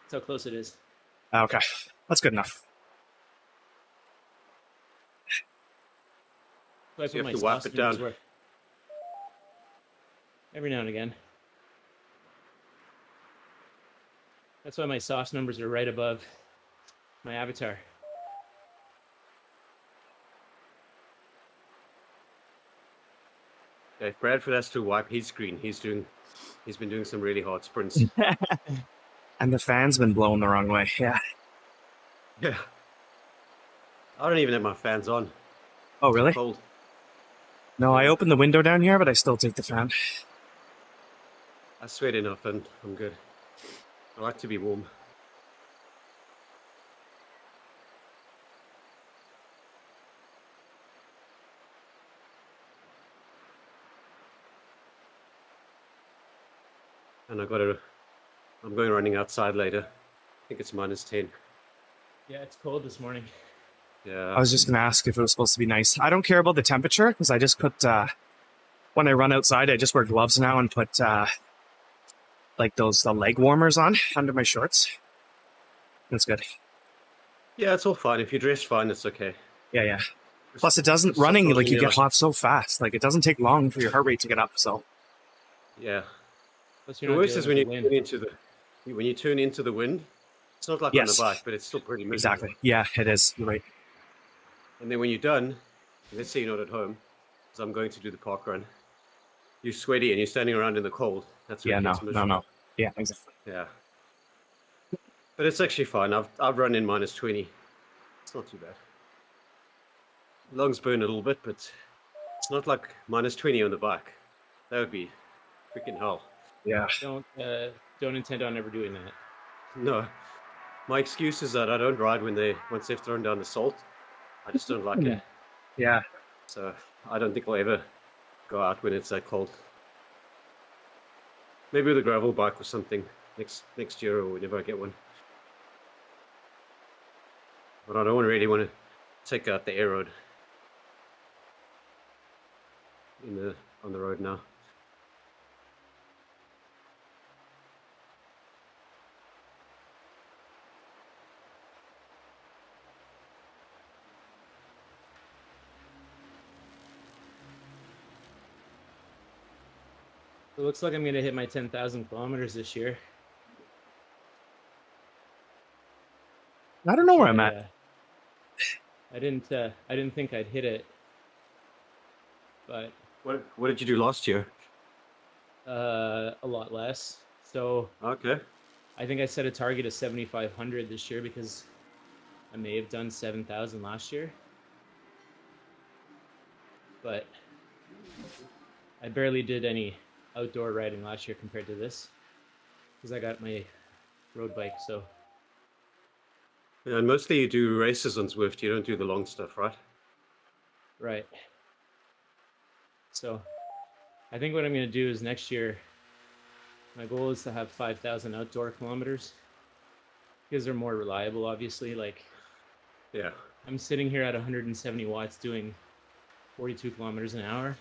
That's how close it is. okay, that's good enough. So I So you put my have to wipe sauce it numbers down. where every now and again. That's why my sauce numbers are right above my avatar. Yeah, if Bradford has to wipe his screen, he's been doing some really hard sprints. And the fan's been blowing the wrong way. Yeah. Yeah. I don't even have my fans on. Oh, It's really? cold. No, I Yeah. opened the window down here, but I still take the fan. I sweat enough and I'm good. I like to be warm. And I'm going running outside later. I think it's -10. Yeah, it's cold this morning. Yeah. I was just gonna ask if it was supposed to be nice. I don't care about the temperature because I just put when I run outside, I just wear gloves now and put like the leg warmers on under my shorts. That's good. Yeah, it's all fine. If you dress fine, it's okay. Yeah. Plus, it doesn't Stop running like causing you you get hot so fast. Like it doesn't take long for your heart rate to get up. So Yeah. Plus, The you're not worst dealing is with when you turn into the wind. It's not like on yes, the bike, but it's still pretty miserable. exactly. Yeah, it is. You're right. And then when you're done, let's say you're not at home, because I'm going to do the park run. You're sweaty and you're standing around in the cold. That's when Yeah, it no. gets miserable. Yeah, exactly. Yeah. But it's actually fine. I've run in -20. It's not too bad. Lungs burn a little bit, but it's not like -20 on the bike. That would be freaking hell. Yeah. don't intend on ever doing that. No. My excuse is that I don't ride once they've thrown down the salt. I just don't like it. Yeah. So I don't think I'll ever go out when it's that cold. Maybe with a gravel bike or something next year or whenever I get one. But I don't really want to take out the air road on the road now. It looks like I'm gonna hit my 10,000 kilometers this year. I don't know where Which I'm at. I didn't think I'd hit it, but What did you do last year? a lot less. So Okay. I think I set a target of 7,500 this year because I may have done 7,000 last year, but I barely did any outdoor riding last year compared to this because I got my road bike. So Yeah, and mostly you do races on Zwift. You don't do the long stuff, right? right. So I think what I'm going to do is next year, my goal is to have 5,000 outdoor kilometers because they're more reliable, obviously. Like Yeah. I'm sitting here at 170 watts doing 42 kilometers an hour.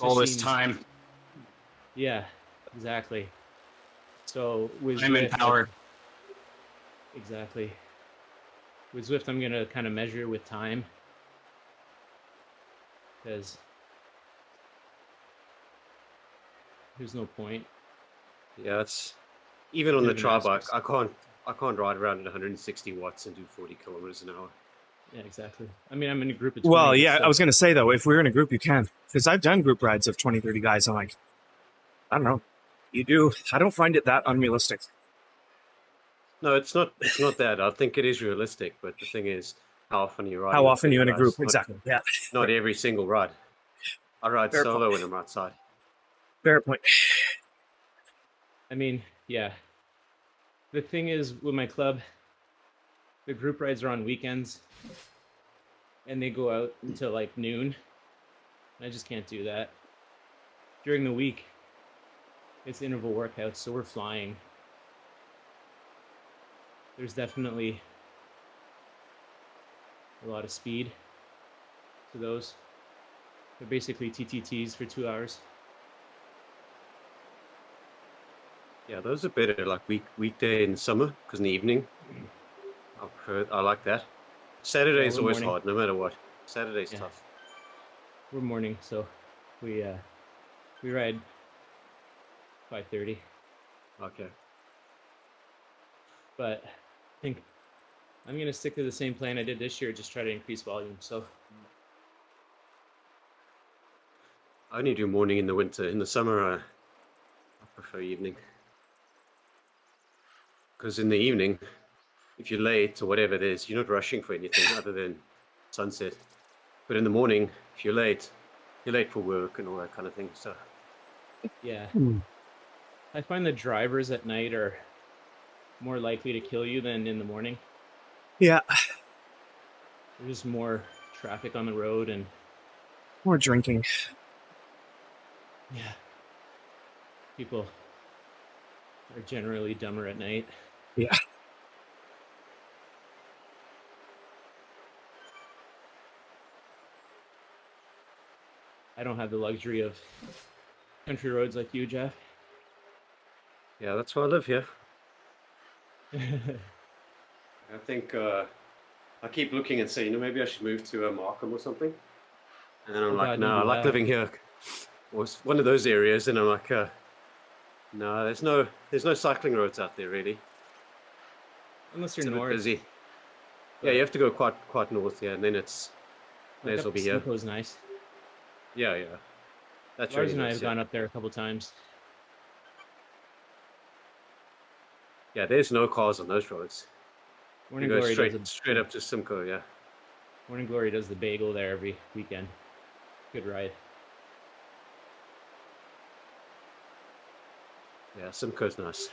All this time. Yeah, exactly. So with I'm in Zwift, power. exactly. With Zwift, I'm going to kind of measure with time because there's no point. Yeah, it's even on the Bit of an tri bike, asterisk. I can't ride around at 160 watts and do 40 kilometers an hour. Yeah, exactly. I mean, I'm in a group of 20. Well, but yeah, I still. was going to say, though, if we're in a group, you can. Because I've done group rides of 20, 30 guys. I'm like, I don't know. You do. I don't find it that unrealistic. No, it's not. It's not that. I think it is realistic, but the thing is, how often are you riding? How with often are you in a 30 group? guys? Exactly. Yeah. Not every single ride. I ride Fair solo point. when I'm outside. Fair point. I mean, yeah. The thing is, with my club, the group rides are on weekends, and they go out until like noon. I just can't do that. During the week, it's interval workouts, so we're flying. There's definitely a lot of speed to those. They're basically TTTs for 2 hours. Yeah, those are better. Like weekday in summer, because in the evening, I like that. Saturday is we're always morning. hard, no matter what. Saturday's Yeah. tough. We're morning, so we ride 5:30. Okay. But I think I'm gonna stick to the same plan I did this year, just try to increase volume. So I only do morning in the winter. In the summer, I prefer evening. Because in the evening, if you're late or whatever it is, you're not rushing for anything other than sunset. But in the morning, if you're late for work and all that kind of thing. So yeah, Hmm. I find the drivers at night are more likely to kill you than in the morning. Yeah. There's just more traffic on the road, and More drinking. yeah, people are generally dumber at night. Yeah. I don't have the luxury of country roads like you, Jeff. yeah, that's why I live here. I think I keep looking and saying, maybe I should move to Markham or something. And then I'm Oh, like, God, no, don't I do like that. living here. Or it's one of those areas, and I'm like, no, there's no cycling roads out there really. Unless It's you're a bit north. busy. Yeah, you have to go quite north, yeah, and then it's may Like as well up be here. Simcoe's nice. Yeah. That's Lars really and I nice. have Yeah. gone up there a couple times. Yeah, there's no cars on those roads. Morning You go Glory does straight up to Simcoe, yeah. Morning Glory does the bagel there every weekend. Good ride. Yeah, Simcoe's nice.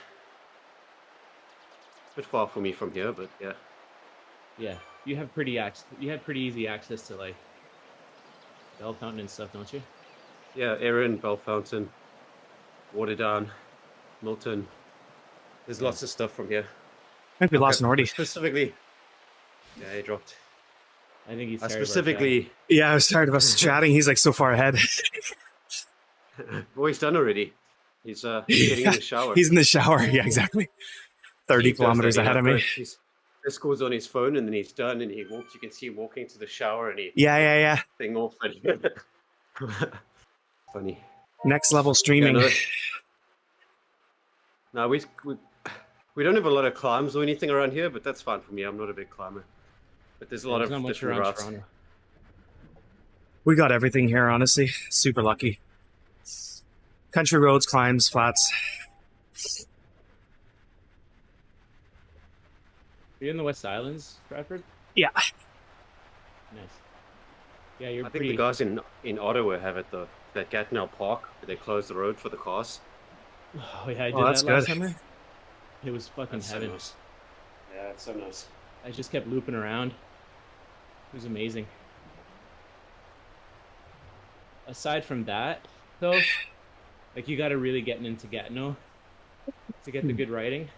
Bit far for me from here, but yeah. Yeah, you have pretty easy access to like Bell Fountain and stuff, don't you? Yeah, Erin, Bell Fountain, Waterdown, Milton. There's Yeah. lots of stuff from here. I think we lost Okay, Nordy. Specifically, yeah, he dropped. I think he's I tired of our specifically, Yeah, I was tired of us chatting. He's like so far ahead. well, he's done already. He's getting in the shower. He's in the shower. Yeah, exactly. 30 He does kilometers that, ahead of me. He's scores on his phone, and then he's done, and he walks. You can see him walking to the shower, and he Yeah. thing off. Funny. Next level streaming. Yeah, no, we don't have a lot of climbs or anything around here, but that's fine for me. I'm not a big climber, but there's a lot There's of not much different around routes. Toronto. We got everything here, honestly. Super lucky. Country roads, climbs, flats. Are you in the West Islands, Bradford? Yeah. Nice. Yeah, you're I think pretty. the guys in Ottawa have it though. That Gatineau Park, where they close the road for the cars. Oh yeah, I did Oh, that's that last good. summer. It was fucking That's so heaven. nice. Yeah, it's so nice. I just kept looping around. It was amazing. Aside from that, though, like you got to really get into Gatineau to get the good riding.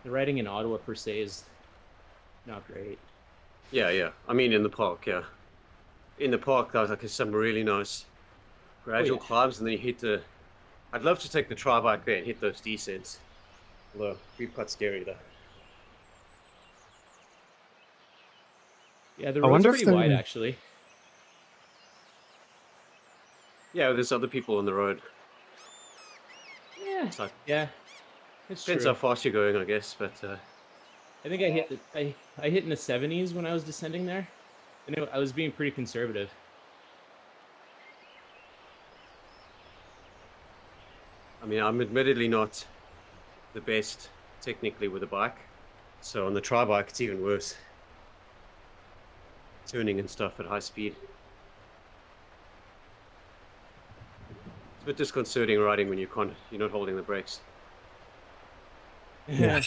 The riding in Ottawa per se is not great. Yeah. I mean, in the park, yeah. In the park, there's like some really nice gradual yeah. climbs, and then you hit the. I'd love to take the tri bike there and hit those descents. Although, it'd be quite scary though. Yeah, the I road's wonder if pretty wide they're- actually. Yeah, there's other people on the road. Yeah. It's like, Yeah. It's Depends true. how fast you're going, I guess. But I think I hit in the 70s when I was descending there, and I was being pretty conservative. I mean, I'm admittedly not the best technically with a bike, so on the tri bike it's even worse. Turning and stuff at high speed. It's a bit disconcerting riding when you're not holding the brakes. Yeah.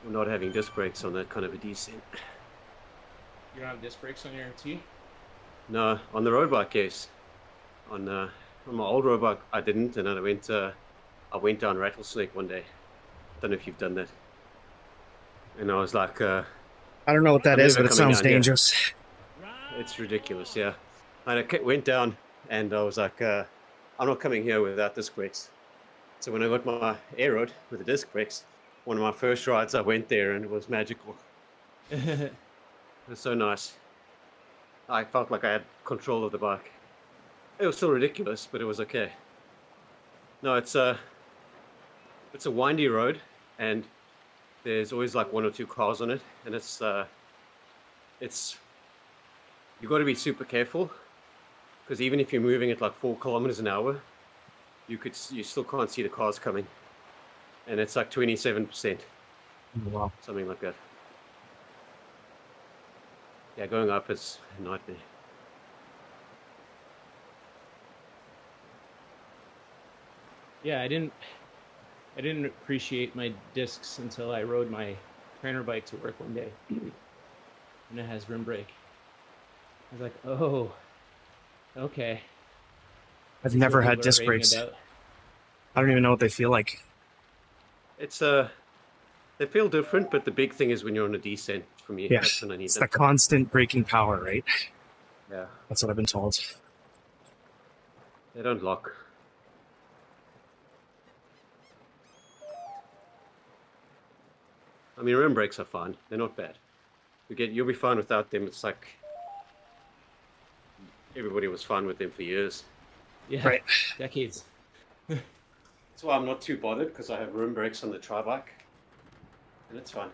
Or not having disc brakes on that kind of a descent. You don't have disc brakes on your T? No, on the road bike, yes. On my old road bike, I didn't, and then I went down Rattlesnake one day. Don't know if you've done that. And I was like, I don't know what that I'm is, never but it coming sounds down here. dangerous. It's ridiculous, yeah. And I went down, and I was like, I'm not coming here without disc brakes. So when I got my air road with the disc brakes, one of my first rides, I went there, and it was magical. It was so nice. I felt like I had control of the bike. It was still ridiculous, but it was okay. No, it's a windy road, and there's always like one or two cars on it, and it's you got to be super careful, because even if you're moving at like 4 kilometers an hour, you still can't see the cars coming, and it's like 27%, Wow. something like that. Yeah, going up is a nightmare. Yeah, I didn't appreciate my discs until I rode my trainer bike to work one day, and it has rim brake. I was like, oh, okay. I've This is never what had people are disc raving brakes. about. I don't even know what they feel like. It's they feel different, but the big thing is when you're on a descent. For me, Yeah, that's when I need it's them. the constant braking power, right? Yeah, That's what I've been told. they don't lock. I mean, rim brakes are fine. They're not bad. You'll be fine without them. It's like everybody was fine with them for years. Yeah, Right. decades. That's why I'm not too bothered, because I have rim brakes on the tri bike, and it's fine.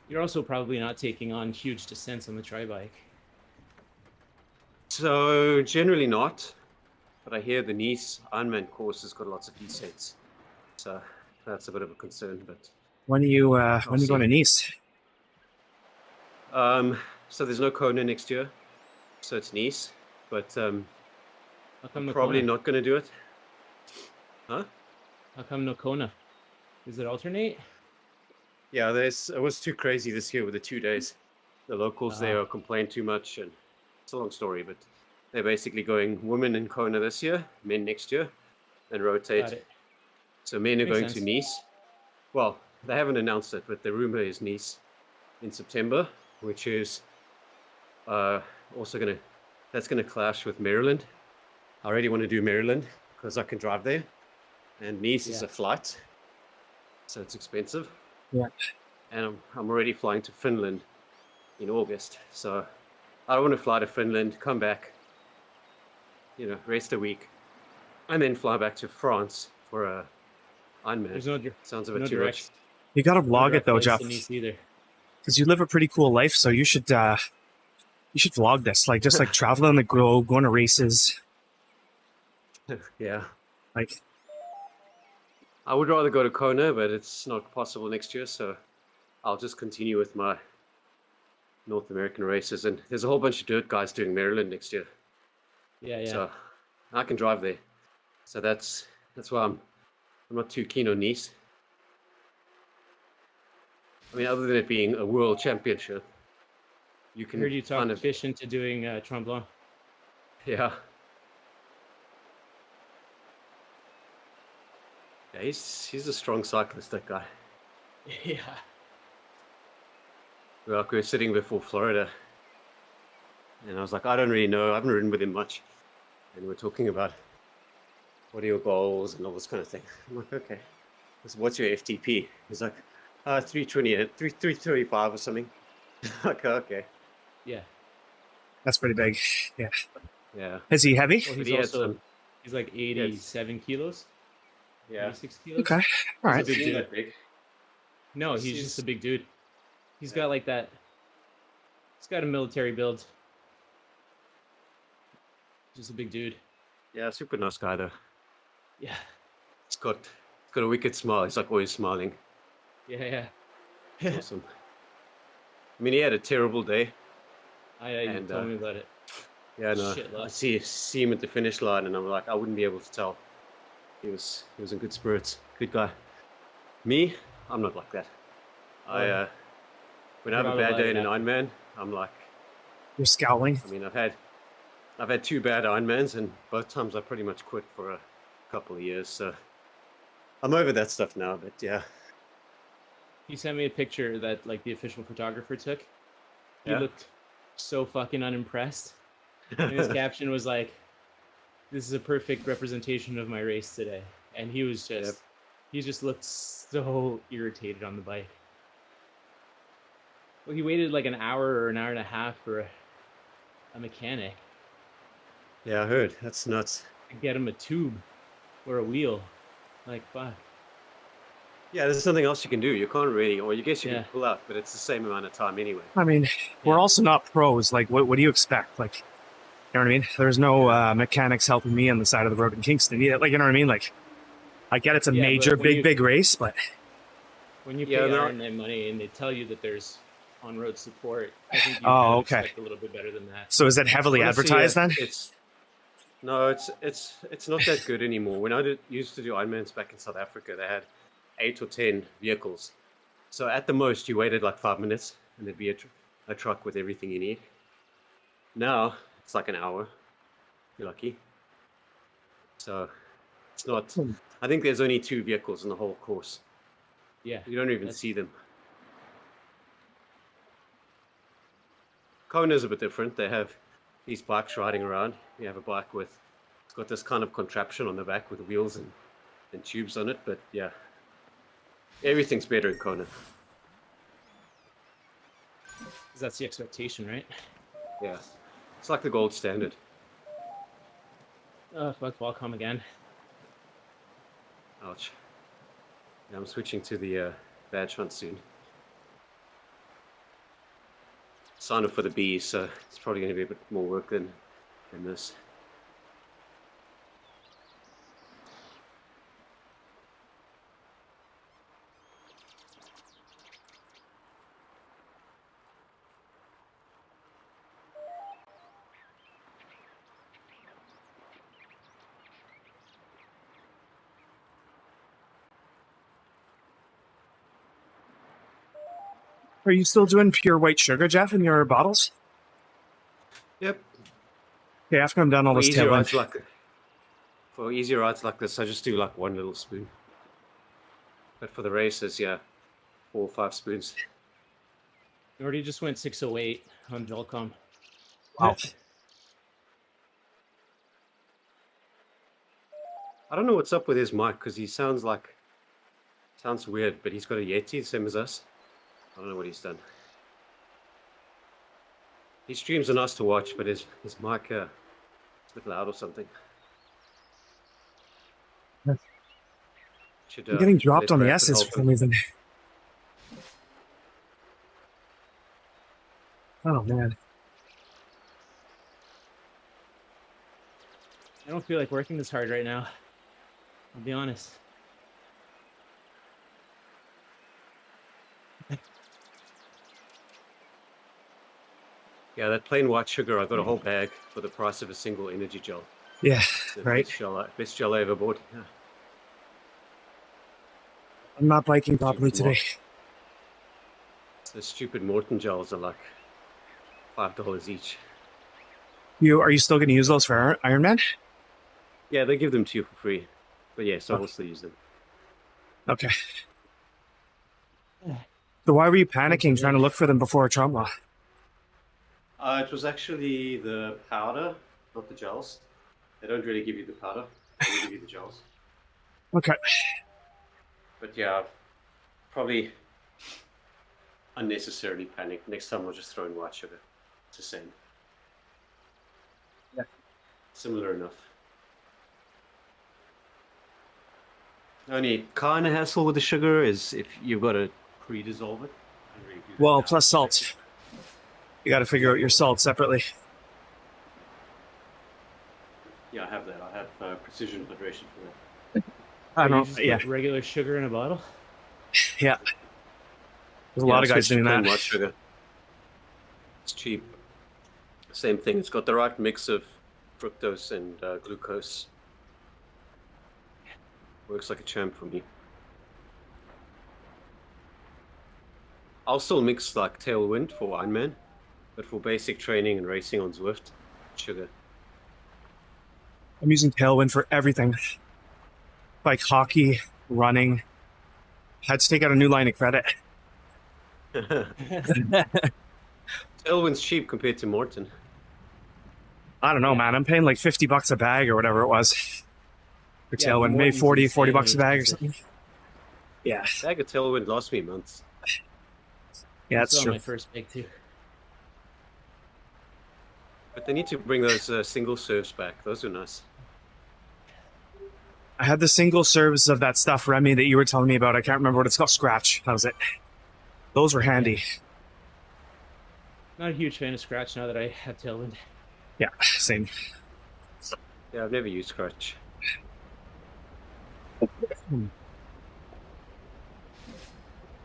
You're also probably not taking on huge descents on the tri bike. So generally not, but I hear the Nice Ironman course has got lots of descents, so that's a bit of a concern. But When are you going see. to Nice? so there's no Kona next year, so it's Nice, but How come no probably Kona? not going to do it. Huh? How come no Kona? Does it alternate? Yeah, it was too crazy this year with the 2 days. The locals there complained too much, and it's a long story, but they're basically going women in Kona this year, men next year, and rotate. Got it. So men are Makes going sense. to Nice. Well, they haven't announced it, but the rumor is Nice in September, which is also that's gonna clash with Maryland. I already want to do Maryland because I can drive there, and Nice is Yeah. a flight, so it's expensive. Yeah. And I'm already flying to Finland in August, so I don't want to fly to Finland, come back, rest a week, and then fly back to France for a Ironman. There's no Sounds a bit no too direct. much. You got to no vlog it direct though, flights Jeff, to Nice either. because you live a pretty cool life. So you should vlog this, like just like traveling the globe, going to races. Yeah. Like, I would rather go to Kona, but it's not possible next year, so I'll just continue with my North American races. And there's a whole bunch of dirt guys doing Maryland next year, Yeah, yeah. so I can drive there. So that's why I'm not too keen on Nice. I mean, other than it being a world championship, you I can heard you talk kind of, fish into doing Tremblant. yeah. Yeah, he's a strong cyclist, that guy. Yeah. We were sitting before Florida, and I was like, I don't really know. I haven't ridden with him much. And we're talking about what are your goals and all this kind of thing. I'm like, okay. I said, what's your FTP? He's like, 320, 335 or something. Like, okay. Yeah. that's pretty big. Yeah. Yeah. Is he heavy? Well, But he's he had also some. he's like 87 kilos, Yeah. 86 kilos. Okay. All He's right. a big Seemed dude. that big. No, He's- he's he's- just a big dude. He's Yeah. got like that. He's got a military build. Just a big dude. Yeah, super nice guy though. Yeah, He's got a wicked smile. He's like always smiling. yeah. It's awesome. I mean, he had a terrible day. You And, told me about it. Yeah, no. Shit, I luck. see him at the finish line, and I'm like, I wouldn't be able to tell. He was in good spirits. Good guy. Me, I'm not like that. Oh, When I have a forgot bad about day it in an after. Ironman, I'm like, You're scowling. I mean, I've had 2 bad Ironmans, and both times I pretty much quit for a couple of years. So I'm over that stuff now. But yeah, He sent me a picture that like the official photographer took. He Yeah. looked so fucking unimpressed. And his caption was like, "This is a perfect representation of my race today." And he was just, he just looked so irritated on the bike. Well, he waited like an hour or an hour and a half for a mechanic yeah, I heard. That's nuts. to get him a tube or a wheel. Like, fuck. Yeah, there's something else you can do. You can't really, or you guess you Yeah. can pull out, but it's the same amount of time anyway. I mean, we're Yeah. also not pros. Like, what do you expect? Like, you know what I mean? There's no mechanics helping me on the side of the road in Kingston. Yeah, like, you know what I mean? Like, I get it's a Yeah, but major, when you- big race, but When you Yeah, pay no. Ironman money and they tell you that there's on-road support, I think you Oh, kind of okay. expect a little bit better than that. so is it heavily Honestly, advertised then? No, it's not that good anymore. When I used to do Ironmans back in South Africa, they had 8 or 10 vehicles. So at the most, you waited like 5 minutes, and there'd be a truck with everything you need. Now it's like an hour. If you're lucky. So it's not. Hmm. I think there's only 2 vehicles in the whole course. Yeah. You don't even That's- see them. Kona's a bit different. They have these bikes riding around. You have a bike with, it's got this kind of contraption on the back with wheels and tubes on it. But yeah, everything's better in Kona. 'Cause that's the expectation, right? Yeah, it's like the gold standard. Oh, fuck, Volcom again. Ouch. Yeah, I'm switching to the badge hunt soon. Sign up for the bees, so it's probably going to be a bit more work than this. Are you still doing pure white sugar, Jeff, in your bottles? Yep. Okay, after I'm done all For this easier tail end. rides for easier rides like this, I just do like 1 little spoon. But for the races, yeah, 4 or 5 spoons. You already just went 608 on Volcom. Wow. I don't know what's up with his mic because he sounds weird, but he's got a Yeti, same as us. I don't know what he's done. His streams are nice to watch, but his mic is a bit loud or something. Yeah. Should, I'm getting dropped let on the Bradford S's help for some him. reason. Oh, man. I don't feel like working this hard right now. I'll be honest. Yeah, that plain white sugar, I got a whole bag for the price of a single energy gel. Yeah, It's the right. best gel I ever bought. Yeah. I'm not biking properly Stupid today. The stupid Morton gels are like $5 each. Are you still going to use those for Ironman? Yeah, they give them to you for free. But yes, I Okay. also use them. Okay. So why were you panicking trying to look for them before Trumba? It was actually the powder, not the gels. They don't really give you the powder. They only give you the gels. Okay. But yeah, probably unnecessarily panicked. Next time I'll just throw in white sugar. It's the same. similar enough. The only kind of hassle with the sugar is if you've got to pre-dissolve it. I don't really do that Well, now. plus salt. You got to figure out your salt separately. Yeah, I have that. I have precision hydration for that. I You don't. just Yeah, put regular sugar in a bottle. yeah. There's a Yeah, lot I of guys switched to doing plain that. white sugar. It's cheap. Same thing. It's got the right mix of fructose and glucose. Works like a champ for me. I'll still mix like Tailwind for Ironman, but for basic training and racing on Zwift, sugar. I'm using Tailwind for everything, like hockey, running. Had to take out a new line of credit. Tailwind's cheap compared to Morton. I don't know, Yeah. man. I'm paying like $50 a bag or whatever it was for Yeah, Tailwind. Maybe Morton's 40 bucks a insanely bag or expensive. something. Yeah, Bag of Tailwind lost me months. yeah, That's that's on true. my first bag too. But they need to bring those single serves back. Those are nice. I had the single serves of that stuff, Remy, that you were telling me about. I can't remember what it's called. Scratch. That was it. Those were handy. Not a huge fan of Scratch now that I have Tailwind. Yeah, same. Yeah, I've never used Scratch.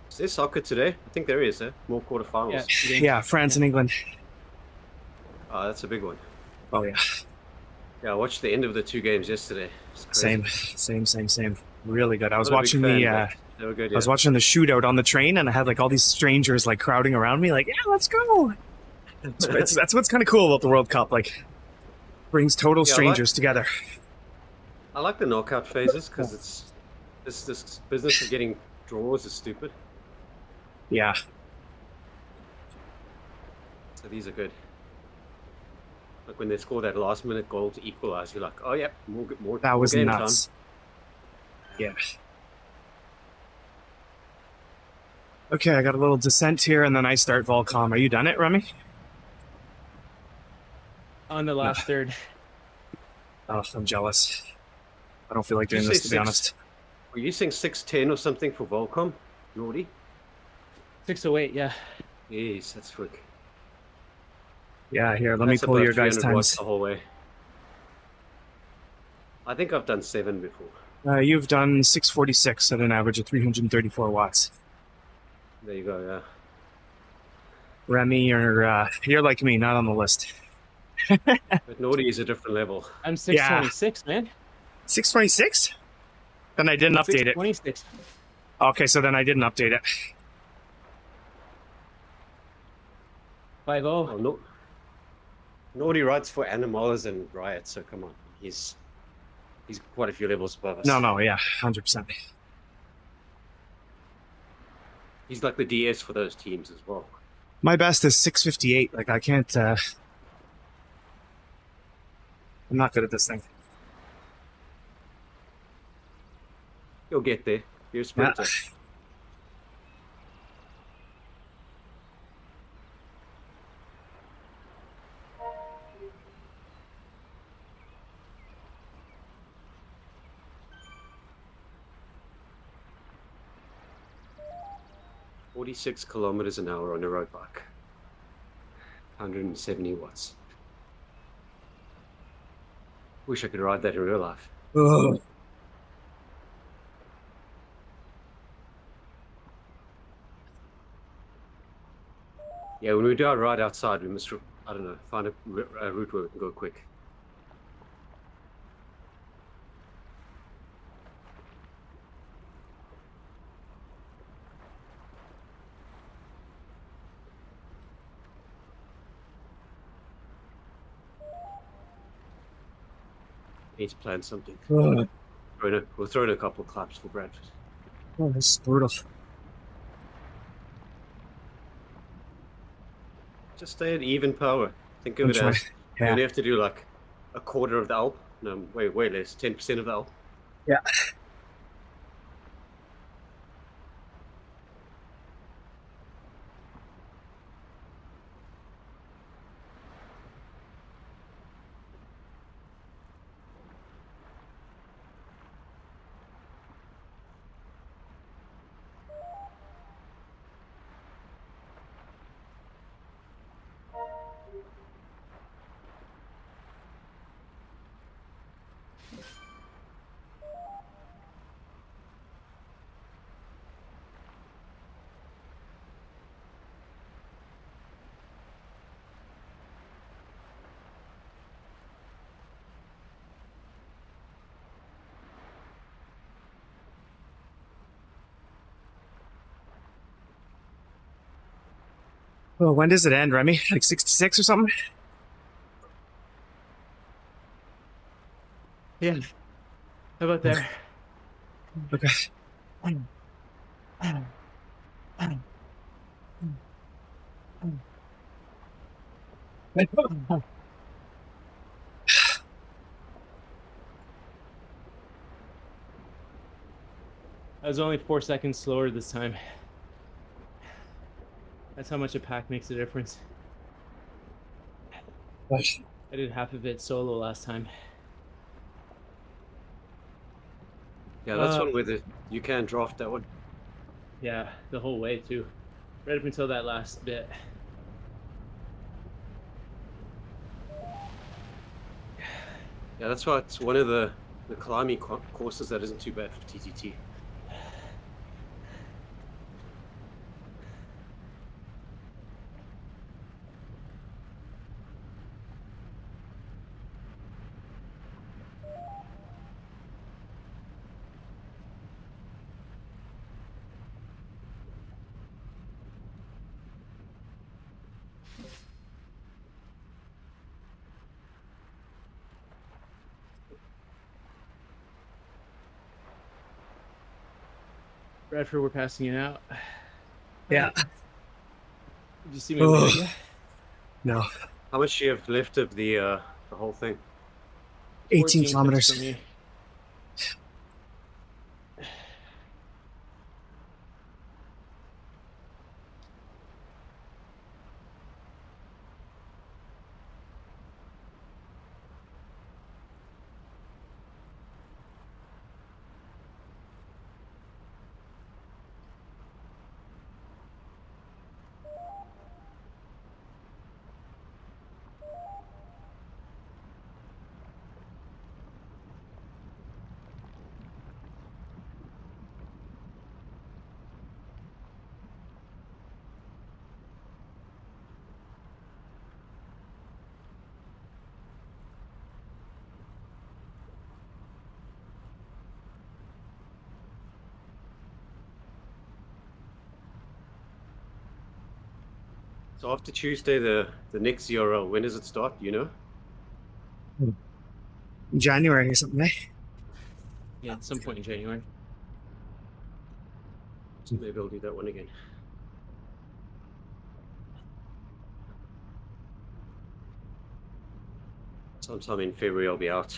Is there soccer today? I think there is, more quarterfinals. Yeah, Yeah, France and England. Oh, that's a big one. Oh, yeah. Yeah, I watched the end of the 2 games yesterday. It's crazy. Same. Really good. I was Not a big watching fan, the but they were good, I was yeah. watching the shootout on the train, and I had like all these strangers like crowding around me, like, yeah, let's go. That's what's kind of cool about the World Cup. Like, brings total Yeah, I strangers together. I like the knockout phases because it's this business of getting draws is stupid. Yeah, So these are good. Like when they score that last minute goal to equalize, you're like, oh yeah, more. that more was game nuts. Yeah. Okay, I got a little descent here, and then I start Volcom. Are you done it, Remy? On the last third. Oh, I'm jealous. I don't feel like Did you doing this, say to be honest. time. Were you saying 6:10 or something for Volcom, Nordy? 6:08, yeah. Jeez, that's quick. Yeah, here, let me That's pull about your guys' 300 watts times. the whole way. I think I've done 7 before. You've done 646 at an average of 334 watts. There you go, yeah. Remy, you're like me, not on the list. But Nordy is a different level. I'm 626, man. 626? Then I didn't update it. 626. Okay, so then I didn't update it. 50. Oh, no. Nordy rides for Animals and Riot, so come on. He's quite a few levels above us. No, yeah, 100%. He's like the DS for those teams as well. My best is 658. Like, I can't, I'm not good at this thing. You'll get there. You're a sprinter. Yeah. 46 kilometers an hour on a road bike. 170 watts. Wish I could ride that in real life. Ugh. Yeah, when we do our ride outside, we must, I don't know, find a route where we can go quick. Need to plan something. Ugh. We'll throw in a couple of claps for Bradford. Oh, this is brutal. Just stay at even power. Think of I'm it trying- as you yeah. only have to do like a quarter of the Alp. No, way less. 10% of the Alp. Yeah. Well, when does it end, Remy? Like 66 or something? Yeah. How about there? Okay. I was only 4 seconds slower this time. That's how much a pack makes a difference. I did half of it solo last time. Yeah, that's one where you can draft that one. Yeah, the whole way too. Right up until that last bit. Yeah, that's why it's one of the climbing courses that isn't too bad for TTT. Bradford, we're passing it out. Yeah. Did you see me wave at you? No. How much do you have left of the whole thing? 18 14 kilometers. clicks for me. So after Tuesday, the next ZRL, when does it start? Do you know? January or something, eh? Yeah, at some point in January. So maybe I'll do that one again. Sometime in February, I'll be out.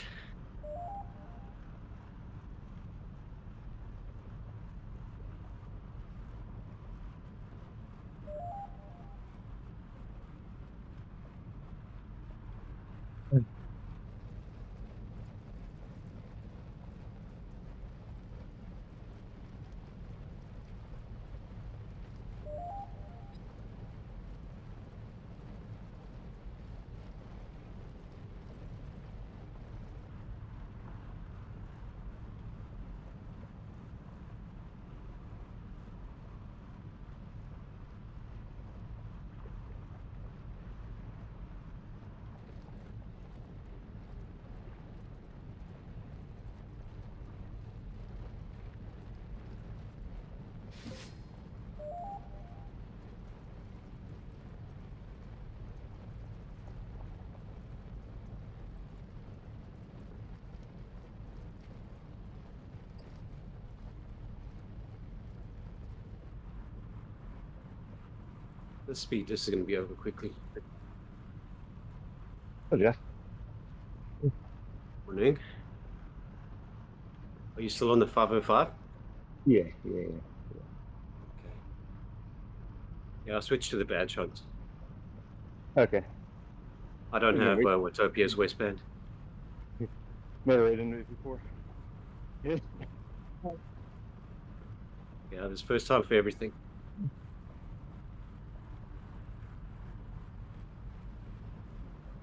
The speed, this is going to be over quickly. Oh, Jeff. Morning. Are you still on the 505? Yeah. Okay. Yeah, I switched to the badge hunt. Okay. I don't Yeah, have we- Watopia's waistband. Never ridden it before. Yeah. Yeah, this first time for everything.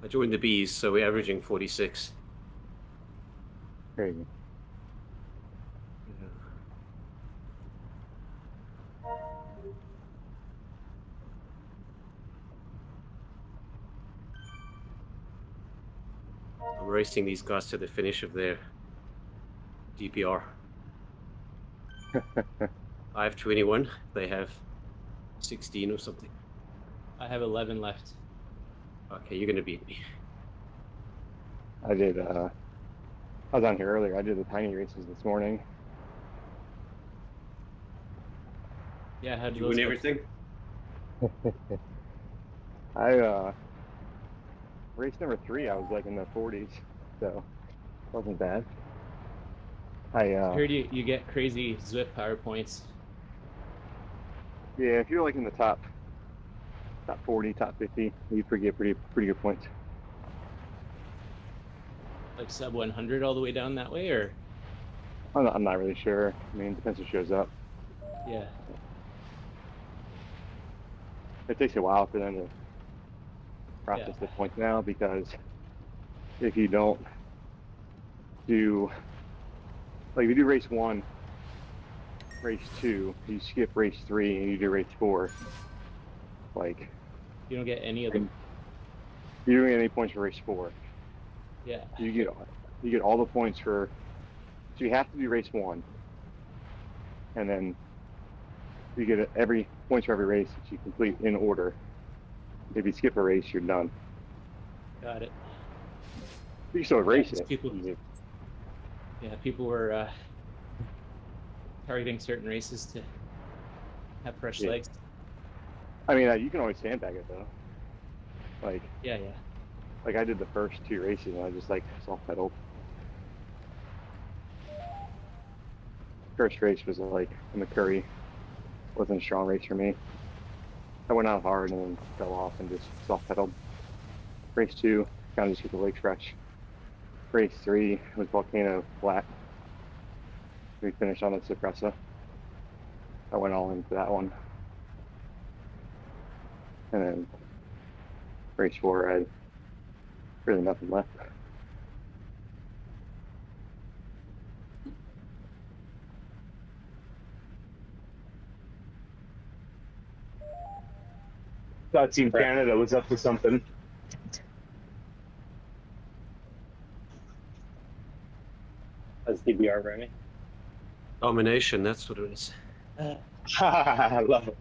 I joined the Bees, so we're averaging 46. Crazy. Yeah. I'm racing these guys to the finish of their DBR. I have 21. They have 16 or something. I have 11 left. Okay, you're gonna beat me. I did. I was on here earlier. I did the tiny races this morning. Yeah, how did You those win go? everything? I race number 3. I was like in the 40s, so wasn't bad. I heard you get crazy Zwift power points. Yeah, if you're like in the top 40, top 50, you get pretty good points. Like sub 100 all the way down that way, or I'm not really sure. I mean, it depends who shows up. yeah, It takes a while for them to process the points now, because if you don't do, like, if you do race 1, race 2, you skip race 3, and you do race 4, like, you don't get any of them. you don't get any points for race 4. Yeah, You get all the points for, so you have to do race 1, and then you get every points for every race that you complete in order. If you skip a race, you're done. got it. You can still race just it. people were targeting certain races to have fresh Yeah. legs. I mean, you can always sandbag it though. Like Yeah. I did the first 2 races, and I just like soft pedaled. First race was like in the Curry, wasn't a strong race for me. I went out hard and then fell off and just soft pedaled. Race 2, kind of just get the legs fresh. Race 3 was Volcano flat. We finished on a Suppressa. I went all in for that one. And then race 4, I had really nothing left. Thought Team Canada was up to something. That's DBR running. Domination, that's what it is. I love it.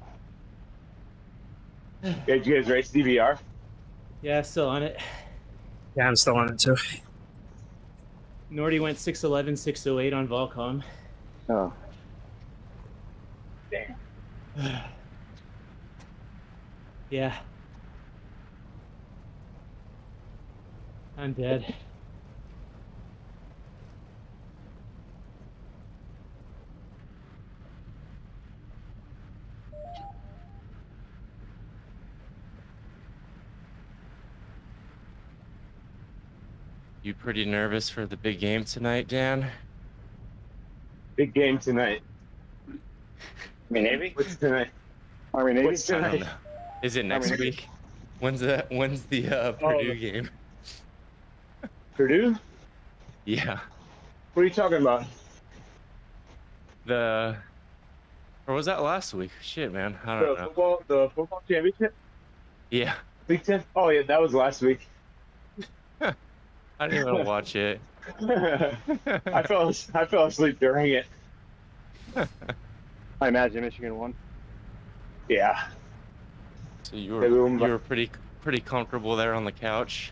Did you guys race DBR? Yeah, still on it. Yeah, I'm still on it too. Nordy went 611, 608 on Volcom. Oh, Damn. Yeah. I'm dead. You pretty nervous for the big game tonight, Dan? Big game tonight. Army Navy? What's tonight? Army Navy. What's I don't tonight? know. Is it next Army- week? When's the Purdue game? Purdue? Yeah. What are you talking about? Or was that last week? Shit, man. I don't know. The football championship? Yeah. Big Ten? Oh yeah, that was last week. I didn't even watch it. I fell asleep during it. I imagine Michigan won. Yeah. So you Hey, were Boom. pretty comfortable there on the couch,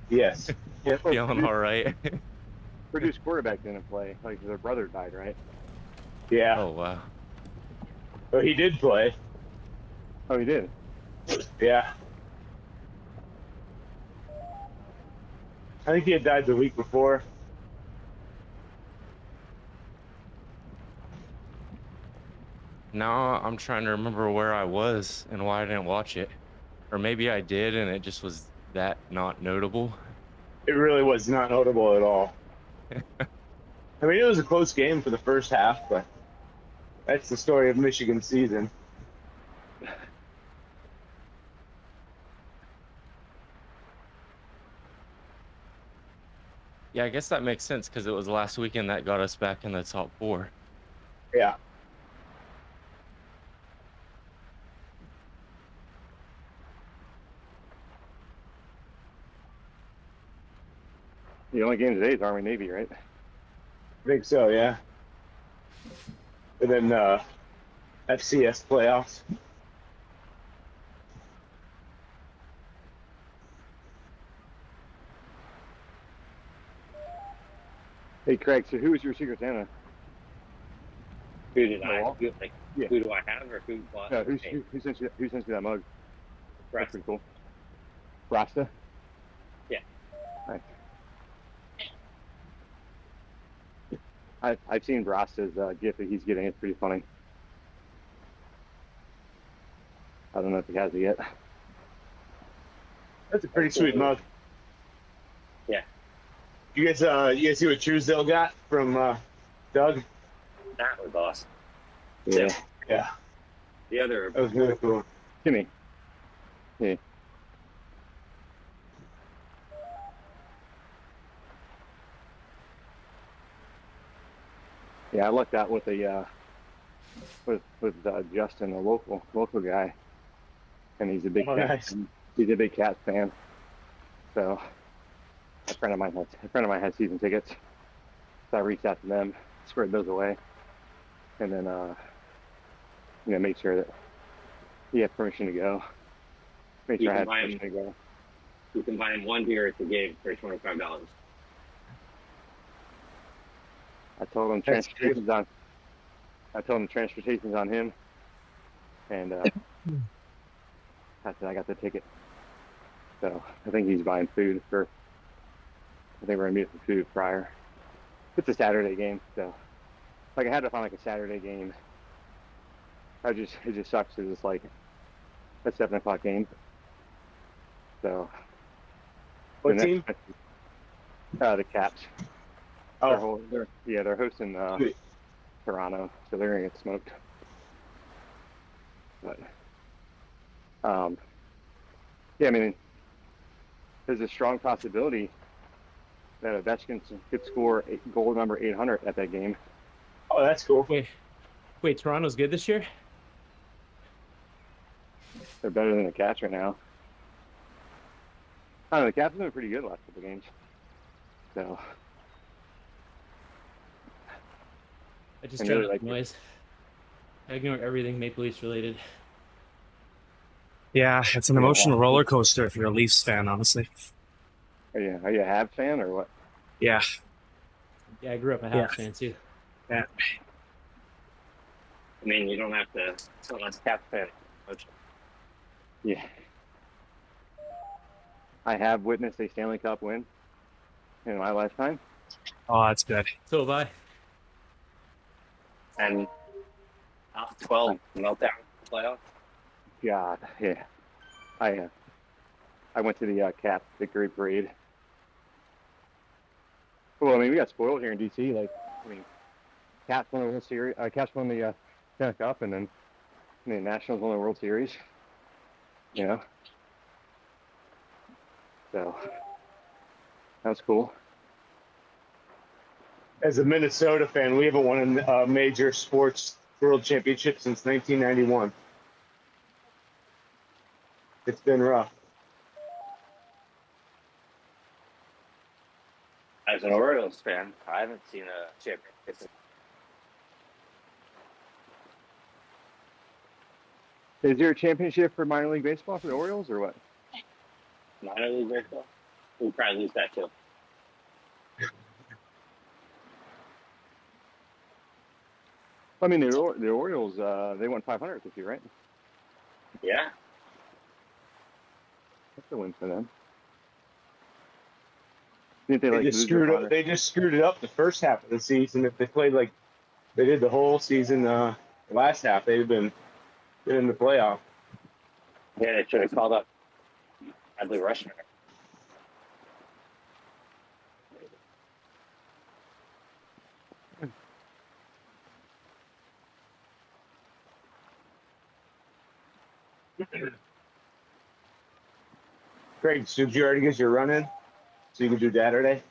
Yes. Yeah. feeling all right. Purdue's quarterback didn't play. Like, their brother died, right? Yeah. Oh wow. But he did play. Oh, he did. Yeah. I think he had died the week before. Now I'm trying to remember where I was and why I didn't watch it, or maybe I did and it just was that not notable. It really was not notable at all. I mean, it was a close game for the first half, but that's the story of Michigan's season. Yeah, I guess that makes sense because it was last weekend that got us back in the top 4. Yeah. The only game today is Army Navy, right? I think so, yeah. And then FCS playoffs. Hey, Craig. So who was your Secret Santa? Who did I? Noel? Who, like, Yeah. who do I have, or who bought? No, me? who sent you? Who sent you that mug? That's Rest. pretty cool. Rasta. Yeah. Nice. I've seen Rasta's gift that he's getting. It's pretty funny. I don't know if he has it yet. That's a pretty sweet mug. Yeah. You guys see what Truesdale got from Doug? That was awesome. Yeah. Yeah, The other, that was really cool. Kimmy. Yeah. Yeah, I lucked out with a with Justin, a local guy, and he's a big Oh, cat. nice. He's a big Cats fan. So a friend of mine has season tickets. So I reached out to them, squared those away, and then made sure that he had permission to go. Made You sure I can had buy permission to go. you can buy him one beer at the game for $25. I told him That's transportation's on. I told him transportation's on him, and I said I got the ticket. So I think he's buying food for. I think we're gonna meet for food prior. It's a Saturday game, so like I had to find like a Saturday game. It just sucks because it's like a 7 o'clock game. So What team? The Caps. Oh, They're hosting sweet. Toronto, so they're gonna get smoked. But yeah, I mean, there's a strong possibility that Ovechkin could score goal number 800 at that game. Oh, that's cool. Wait, Toronto's good this year? They're better than the Cats right now. I don't know, the Cats have been pretty good the last couple games. So I just I try really not like to noise. I ignore everything Maple Leafs related. Yeah, it's an emotional roller coaster if you're a Leafs fan, honestly. are you a Habs fan or what? Yeah. Yeah, I grew up a Yeah. Habs fan too. Yeah. I mean, you don't have to. Unless Cap fan. Yeah. I have witnessed a Stanley Cup win in my lifetime. Oh, that's good. So have I. And 12 meltdown playoff. God, yeah. I went to the Cap victory parade. Well, I mean, we got spoiled here in DC. Like, I mean, Caps won the World Series. Caps won the Stanley Cup, and then Nationals won the World Series. You know, so that was cool. As a Minnesota fan, we haven't won a major sports world championship since 1991. It's been rough. As an Orioles fan, I haven't seen a championship. Is there a championship for minor league baseball for the Orioles or what? Minor league baseball. We'll probably lose that too. I mean, the Orioles, they won 500 this year, right? Yeah. That's a win for them. Didn't They like just lose screwed their up. They just screwed it up the first half of the season. If they played like they did the whole season, the last half, they'd have been in the playoff. Yeah, they should have called up Adley Rushner. Greg, did you already get your run in? So you can do Saturday?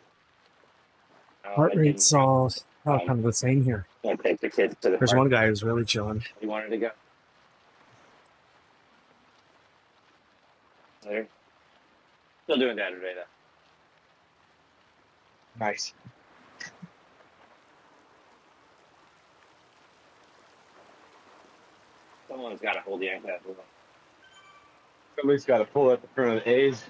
Heart rate's all kind of the same here. Can't take the kids to the There's park. one guy who's really chilling. You wanted to go? There. Still doing Saturday though. Nice. Someone's got to hold the anchor. Somebody's got to pull at the front of the A's.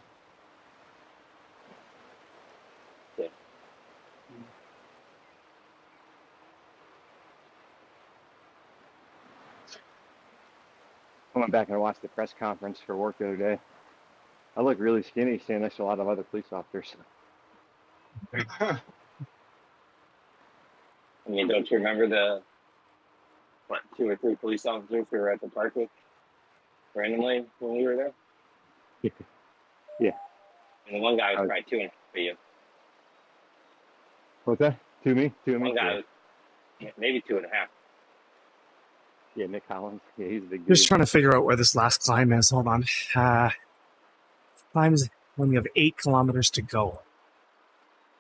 I went back and watched the press conference for work the other day. I look really skinny standing next to a lot of other police officers. I mean, don't you remember the, what, 2 or 3 police officers who were at the park with randomly when we were there? Yeah. And the one guy was probably 2.5 for you. What's that? Two of me? One guy Yeah. was maybe 2.5. Yeah, Nick Collins. Yeah, he's a big dude. Just trying to figure out where this last climb is. Hold on. Climbs when you have 8 kilometers to go.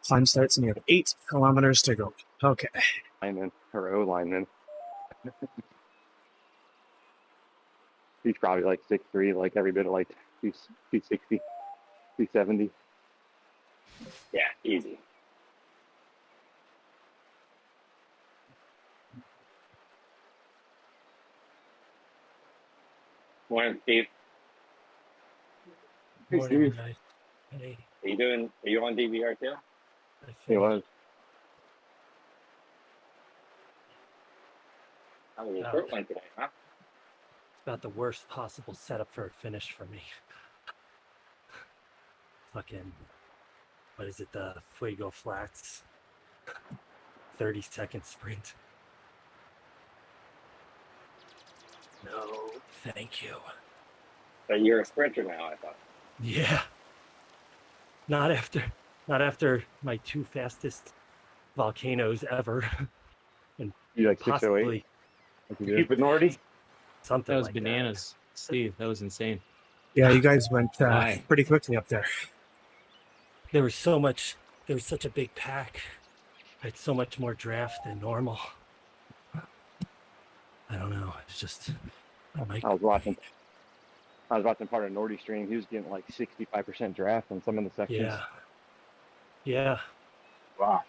Climb starts and you have 8 kilometers to go. Okay. Lineman, or O lineman. He's probably like 6'3", like every bit of like 260, 270. Yeah, easy. Morning, Steve. Morning, guys. Hey, Are you on DBR too? I He was. How was your Oh. short one today, huh? It's about the worst possible setup for a finish for me. Fucking, what is it? The Fuego Flats 30-second sprint. No, thank you. But you're a sprinter now, I thought. Yeah. Not after my 2 fastest volcanoes ever. And You like 608? possibly Like you do? Keep it Nordy. something That was like bananas. Steve, that was insane. Yeah, you guys went Why? pretty quickly up there. There was such a big pack. I had so much more draft than normal. I don't know. It's just, I'm like, I was watching part of Nordy's stream. He was getting like 65% draft on some of the sections. yeah, Wow.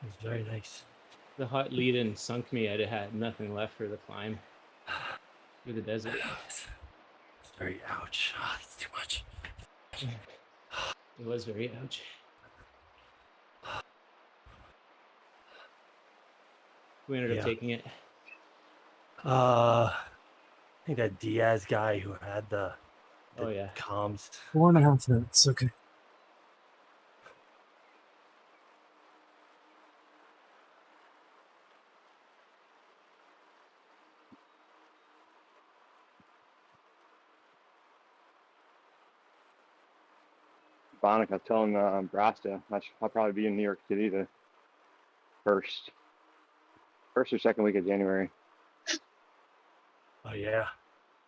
it was very nice. The hot lead-in sunk me. I had nothing left for the climb through the desert. It's very ouch. Oh, it's too much. It was very ouch. We ended Yeah. up taking it. I think that Diaz guy who had the Oh yeah. comms. 4.5 minutes. Okay. Bonic, I was telling Brasta, I'll probably be in New York City the first or second week of January. Oh yeah,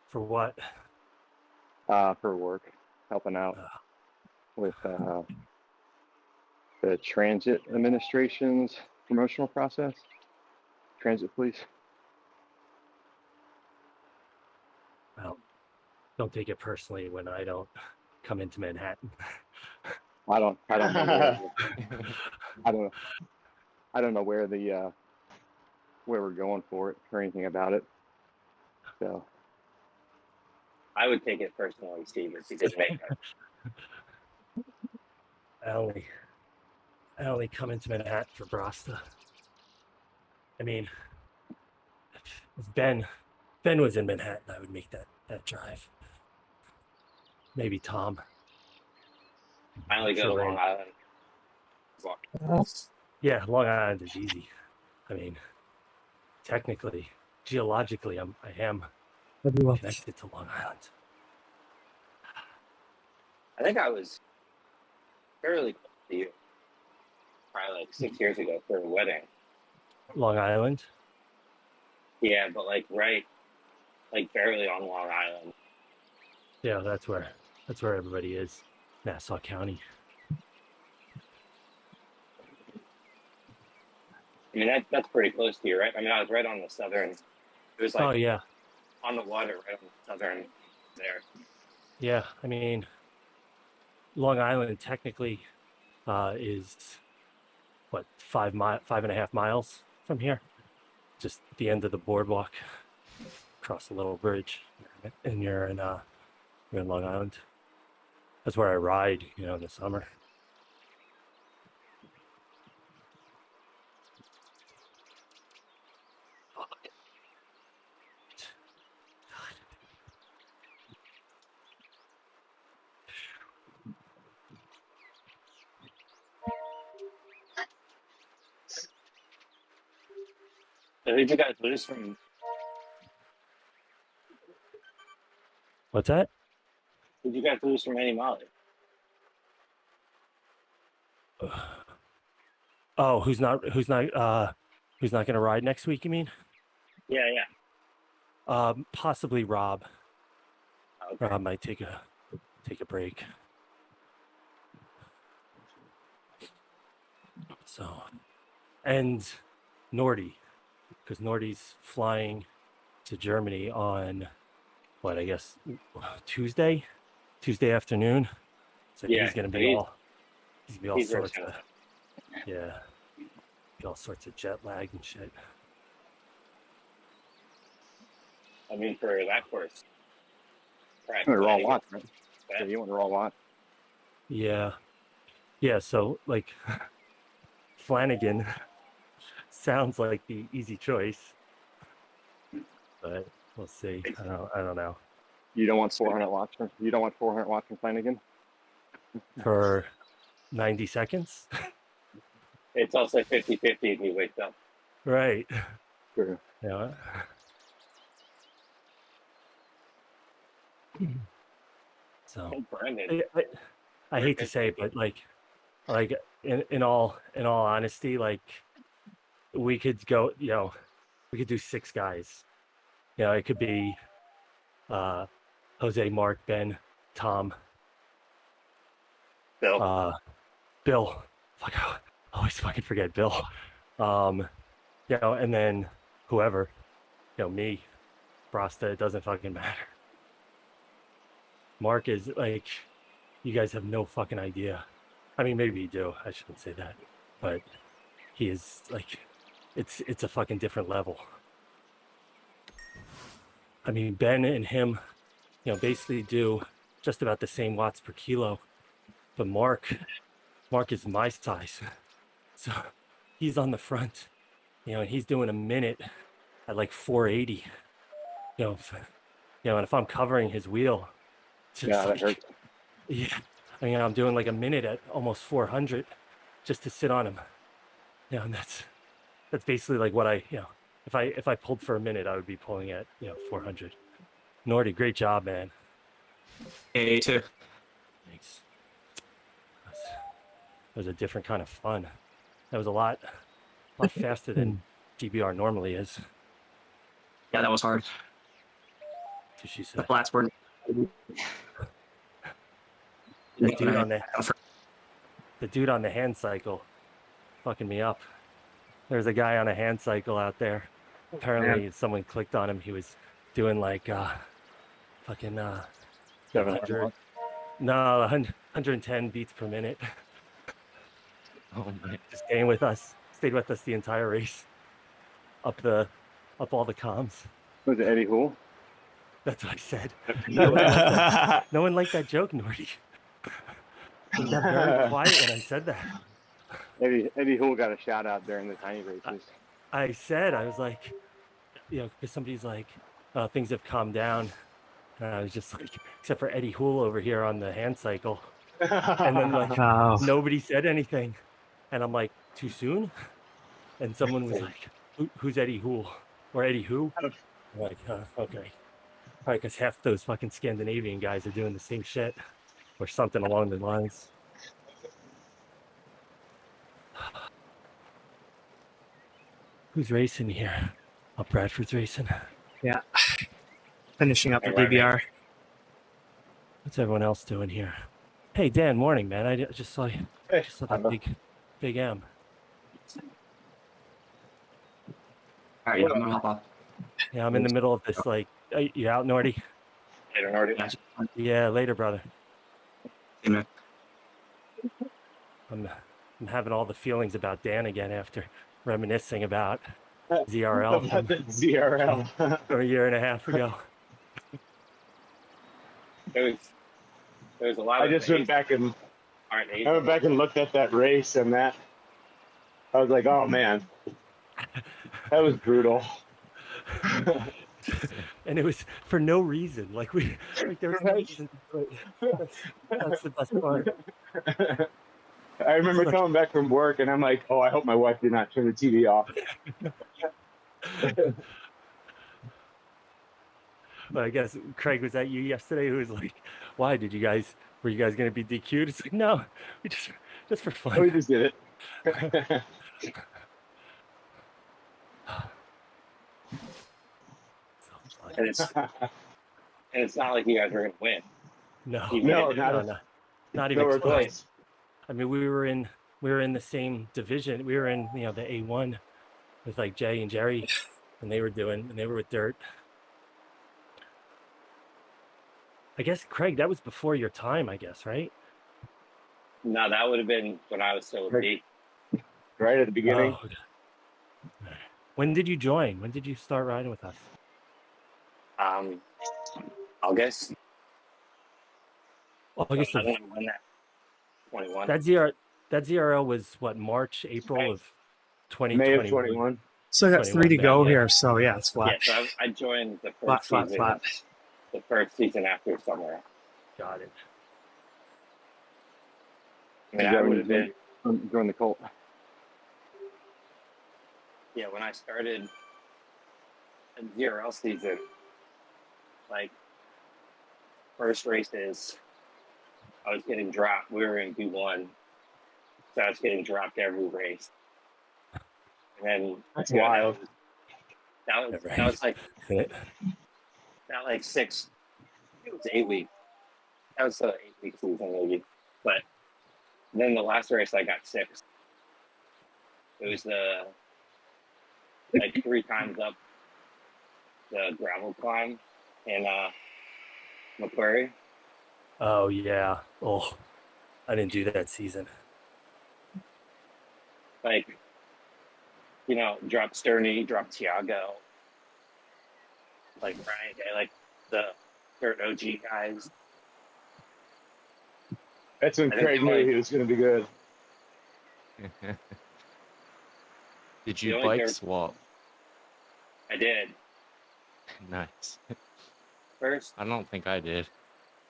for what? For work, helping out with the transit administration's promotional process. Transit police. Well, don't take it personally when I don't come into Manhattan. I don't know I don't know where the where we're going for it or anything about it. So I would take it personally, Steve, if you didn't make it. I only come into Manhattan for Brasta. I mean, if Ben was in Manhattan, I would make that drive. Maybe Tom. I only go to Sure. Long Island. Yeah, Long Island is easy. I mean, technically, geologically, I am connected to Long Island. I think I was fairly close to you. Probably like 6 years ago for a wedding. Long Island? Yeah, but like barely on Long Island. Yeah, that's where everybody is. Nassau County. I mean, that's pretty close to you, right? I mean, I was right on the southern. It was like Oh yeah, on the water, right on the southern there. yeah. I mean, Long Island technically is what 5.5 miles from here. Just the end of the boardwalk. Across a little bridge, and you're in Long Island. That's where I ride, in the summer. So who'd you guys lose from? What's that? Who'd you guys lose from Annie Molly? Oh, who's not going to ride next week? You mean? Yeah, yeah. Possibly Rob. Okay. Rob might take a break. So, and Nordy, because Nordy's flying to Germany on what, I guess Tuesday afternoon. So Yeah, he's gonna be he's- all he's sorts very of be all sorts of jet lag and shit. I mean, for that course. Right. You want a raw Flanagan. watch, right? Yeah, you want a raw watch. Yeah. So like Flanagan sounds like the easy choice, but we'll see. I don't know. You don't want 400 watts. You don't want 400 watts from Flanagan. For 90 seconds, It's also 50-50 if he wakes up. right? Sure. Yeah. So Hey, Brandon. I hate to say it, but like in all honesty, like we could go, we could do 6 guys. It could be Jose, Mark, Ben, Tom, Bill. Bill. Fuck, I always fucking forget Bill. And then whoever, me, Brasta, it doesn't fucking matter. Mark is like, you guys have no fucking idea. I mean, maybe you do. I shouldn't say that, but he is like, it's a fucking different level. I mean, Ben and him, basically do just about the same watts per kilo, but Mark is my size, so he's on the front, and he's doing a minute at like 480. And if I'm covering his wheel, it's just Yeah, that hurts. Yeah, I mean, I'm doing like a minute at almost 400 just to sit on him. And that's basically like what if I pulled for a minute, I would be pulling at 400. Nordy, great job, man. A too. Thanks. That was a different kind of fun. That was a lot faster than DBR normally is. Yeah, that was hard. So she The said. flats were. The dude on the hand cycle fucking me up. There's a guy on a hand cycle out there. Apparently someone clicked on him. He was doing like fucking 700. No, 110 beats per minute. Oh my. Just stayed with us the entire race. Up all the comms. Was it Eddie Hool? That's what I said. No one liked that joke, Nordy. He got very quiet when I said that. Eddie Hool got a shout out during the tiny races. I was like, because somebody's like, things have calmed down. And I was just like, except for Eddie Hool over here on the hand cycle. And then like, nobody said anything. And I'm like, too soon? And someone was like, who's Eddie Hool? Or Eddie who? I'm like, okay. Probably because half those fucking Scandinavian guys are doing the same shit. Or something along the lines. Who's racing here? Oh, Bradford's racing. Yeah. Finishing up the DBR. What's everyone else doing here? Hey, Dan, morning, man. I just saw you. Just saw that big M. All right, I'm gonna hop off. Yeah, I'm in the middle of this. Like, you out, Nordy? Later, Nordy. Yeah, later, brother. See you, man. I'm having all the feelings about Dan again after reminiscing about ZRL About the ZRL. from a year and a half ago. There was a lot I of just went back and aren't I went back and looked at that race, and that I was like, oh man, that was brutal. And it was for no reason. Like there was no reason. That's the best part. I remember coming back from work, and I'm like, oh, I hope my wife did not turn the TV off. But I guess Craig, was that you yesterday who was like, "Why did you guys? Were you guys going to be DQ'd?" It's like, no, we just for fun. We just did it. So fun. And it's not like you guys were gonna win. No, Even No, if- not even nowhere close. close. I mean, we were in the same division. We were in, the A1 with like Jay and Jerry, and they were with Dirt. I guess, Craig, that was before your time, I guess, right? No, that would have been when I was still a Right. B. Right at the beginning. Oh, okay. When did you join? When did you start riding with us? August. August I of don't know when that. 21. that ZRL was what, March, April of May of 2021. 21. So I got 3 to 21, go yeah. here. So yeah, it's Yeah, flat. so I joined the Flat, first flat, season. flat. The first season after summer. Got it. I mean, I would have been. Join the cult. Yeah, when I started a ZRL season, like first races, I was getting dropped. We were in B1, so I was getting dropped every race. And then That's wild. That was Right. that was like It- that like 6. It was 8 weeks. That was an 8-week season maybe. But then the last race I got 6. It was the like 3 times up the gravel climb in Macquarie. Oh yeah. Oh, I didn't do that season. Like, drop Sterney, drop Tiago, like Ryan Day, like the Dirt OG guys. That's when I think Craig they knew like- he was going to be good. Did The you only bike difference- swap? I did. Nice. First, I don't think I did.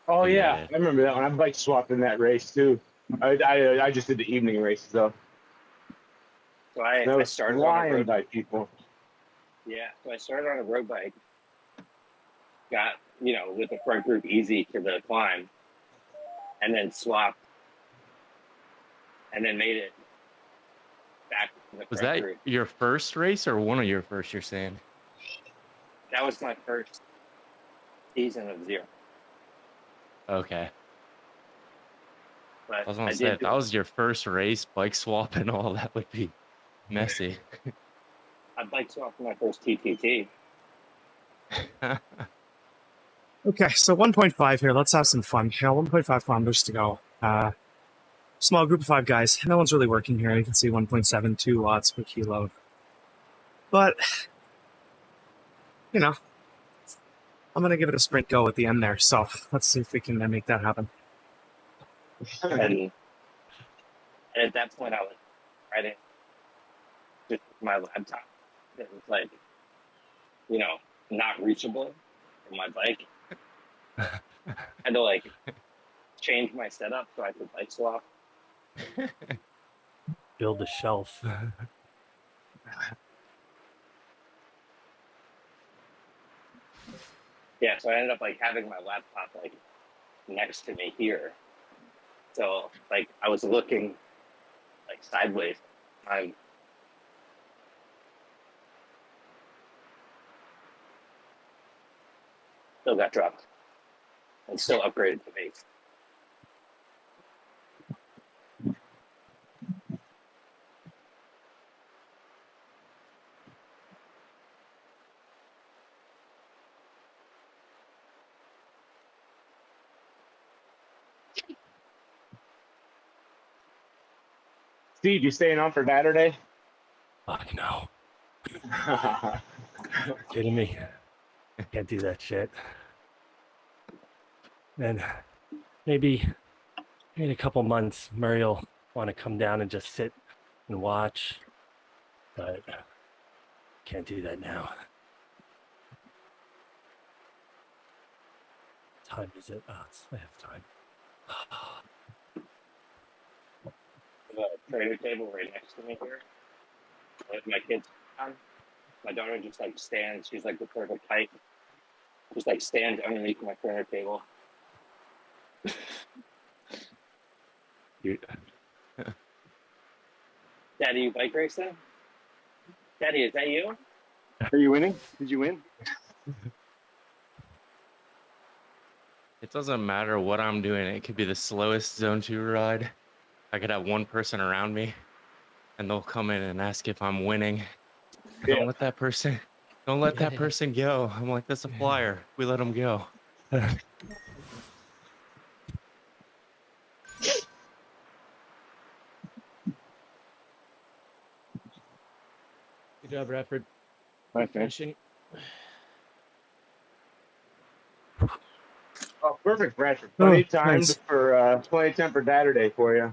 Oh Yeah. yeah, I remember that one. I bike swapped in that race too. I just did the evening races though. so And I I was started on a flying road by people. Yeah, so I started on a road bike. Got, with the front group easy to the climb, and then swapped, and then made it back to the Was front that group. your first race or one of your first, you're saying? That was my first season of Zero. Okay. But I was gonna I say, did if that was your first race, bike swap and all, that would be messy. I'd like to offer my first TTT. Okay, so 1.5 here. Let's have some fun. 1.5 kilometers to go. Small group of 5 guys. No one's really working here. You can see 1.72 watts per kilo. But, I'm going to give it a sprint go at the end there. So let's see if we can make that happen. And at that point, I was riding just my laptop. It was like, not reachable from my bike. Had to change my setup so I could bike swap. Build a shelf. Yeah, so I ended up having my laptop next to me here. So I was looking sideways. I still got dropped and still upgraded to base. Steve, you staying on for Saturday? Fuck no. Kidding me? Can't do that shit. And maybe in a couple months, Murray will want to come down and just sit and watch, but can't do that now. What time is it? Oh, I have time. There's a trader table right next to me here with my kids on. my daughter just like stands. She's like the perfect height. Just like stands underneath my corner table. You- Daddy, you bike racing? Daddy, is that you? Are you winning? Did you win? It doesn't matter what I'm doing. It could be the slowest zone 2 ride. I could have one person around me and they'll come in and ask if I'm winning. Yeah. Don't let that person go. I'm like, that's a flyer. We let them go. Good job, Bradford. Nice, man. Finishing. Oh, perfect, Bradford. Plenty of time nice. for Saturday for you.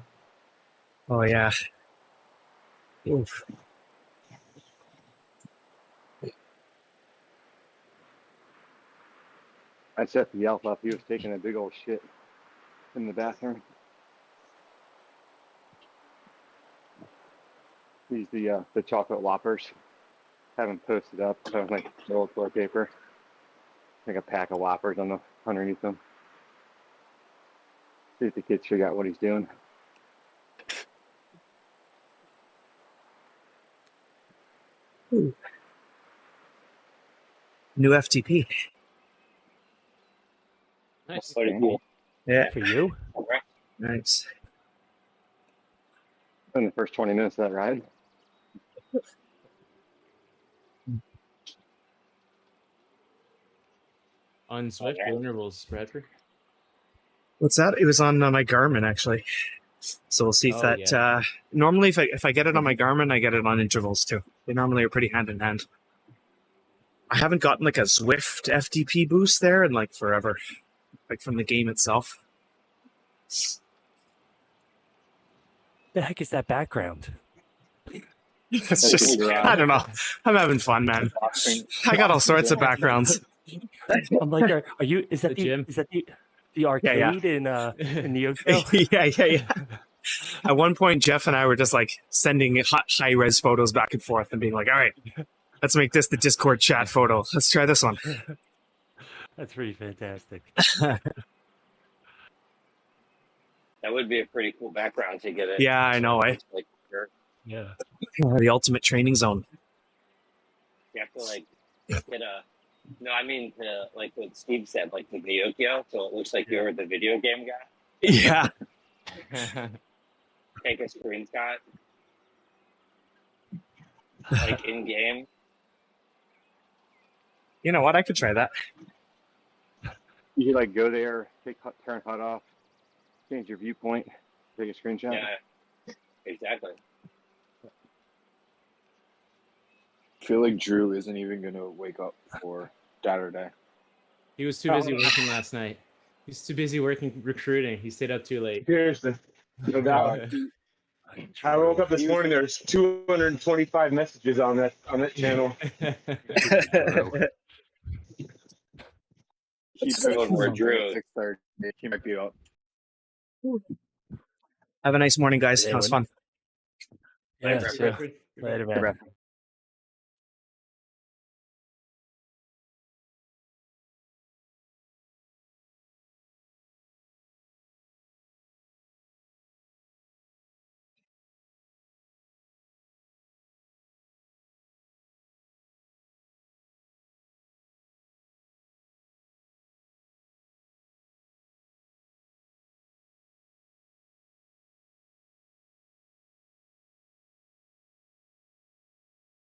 Oh yeah. Oof. I set the Yelp up. He was taking a big old shit in the bathroom. These the chocolate whoppers. Haven't posted up. So I was like old toilet paper. Like a pack of whoppers on the underneath them. See if the kids figure out what he's doing. Ooh. New FTP. Nice. Pretty cool. Yeah. For you? Nice. In the first 20 minutes of that ride. On Swift Okay. or intervals, Bradford? What's that? It was on my Garmin actually. So we'll see if Oh, that. yeah. Normally, if I get it on my Garmin, I get it on intervals too. They normally are pretty hand in hand. I haven't gotten like a Zwift FTP boost there in like forever, like from the game itself. The heck is that background? It's just, I don't know. I'm having fun, man. I got all sorts of backgrounds. I'm like, are you? Is that The the gym. Is that the arcade in the Oakville? yeah. At one point, Jeff and I were just like sending high res photos back and forth and being like, all right, let's make this the Discord chat photo. Let's try this one. That's pretty fantastic. That would be a pretty cool background to get it. Yeah, I know, eh? Like, sure. Yeah. The ultimate training zone. You have to like get a. No, I mean to like what Steve said, like the Vyokyo, so it looks like you're the video game guy. Yeah. Take a screenshot, like in game. You know what? I could try that. You could like go there, turn HUD off, change your viewpoint, take a screenshot. Yeah, exactly. I feel like Drew isn't even going to wake up for Saturday. He was too busy working last night. He's too busy working recruiting. He stayed up too late. Seriously. No doubt. I woke up this morning. There's 225 messages on that channel. He's Over Drew. 6:30. He might be up. Have a nice morning, guys. That was fun. Yeah. Thanks, Sure. Bradford. Later, man.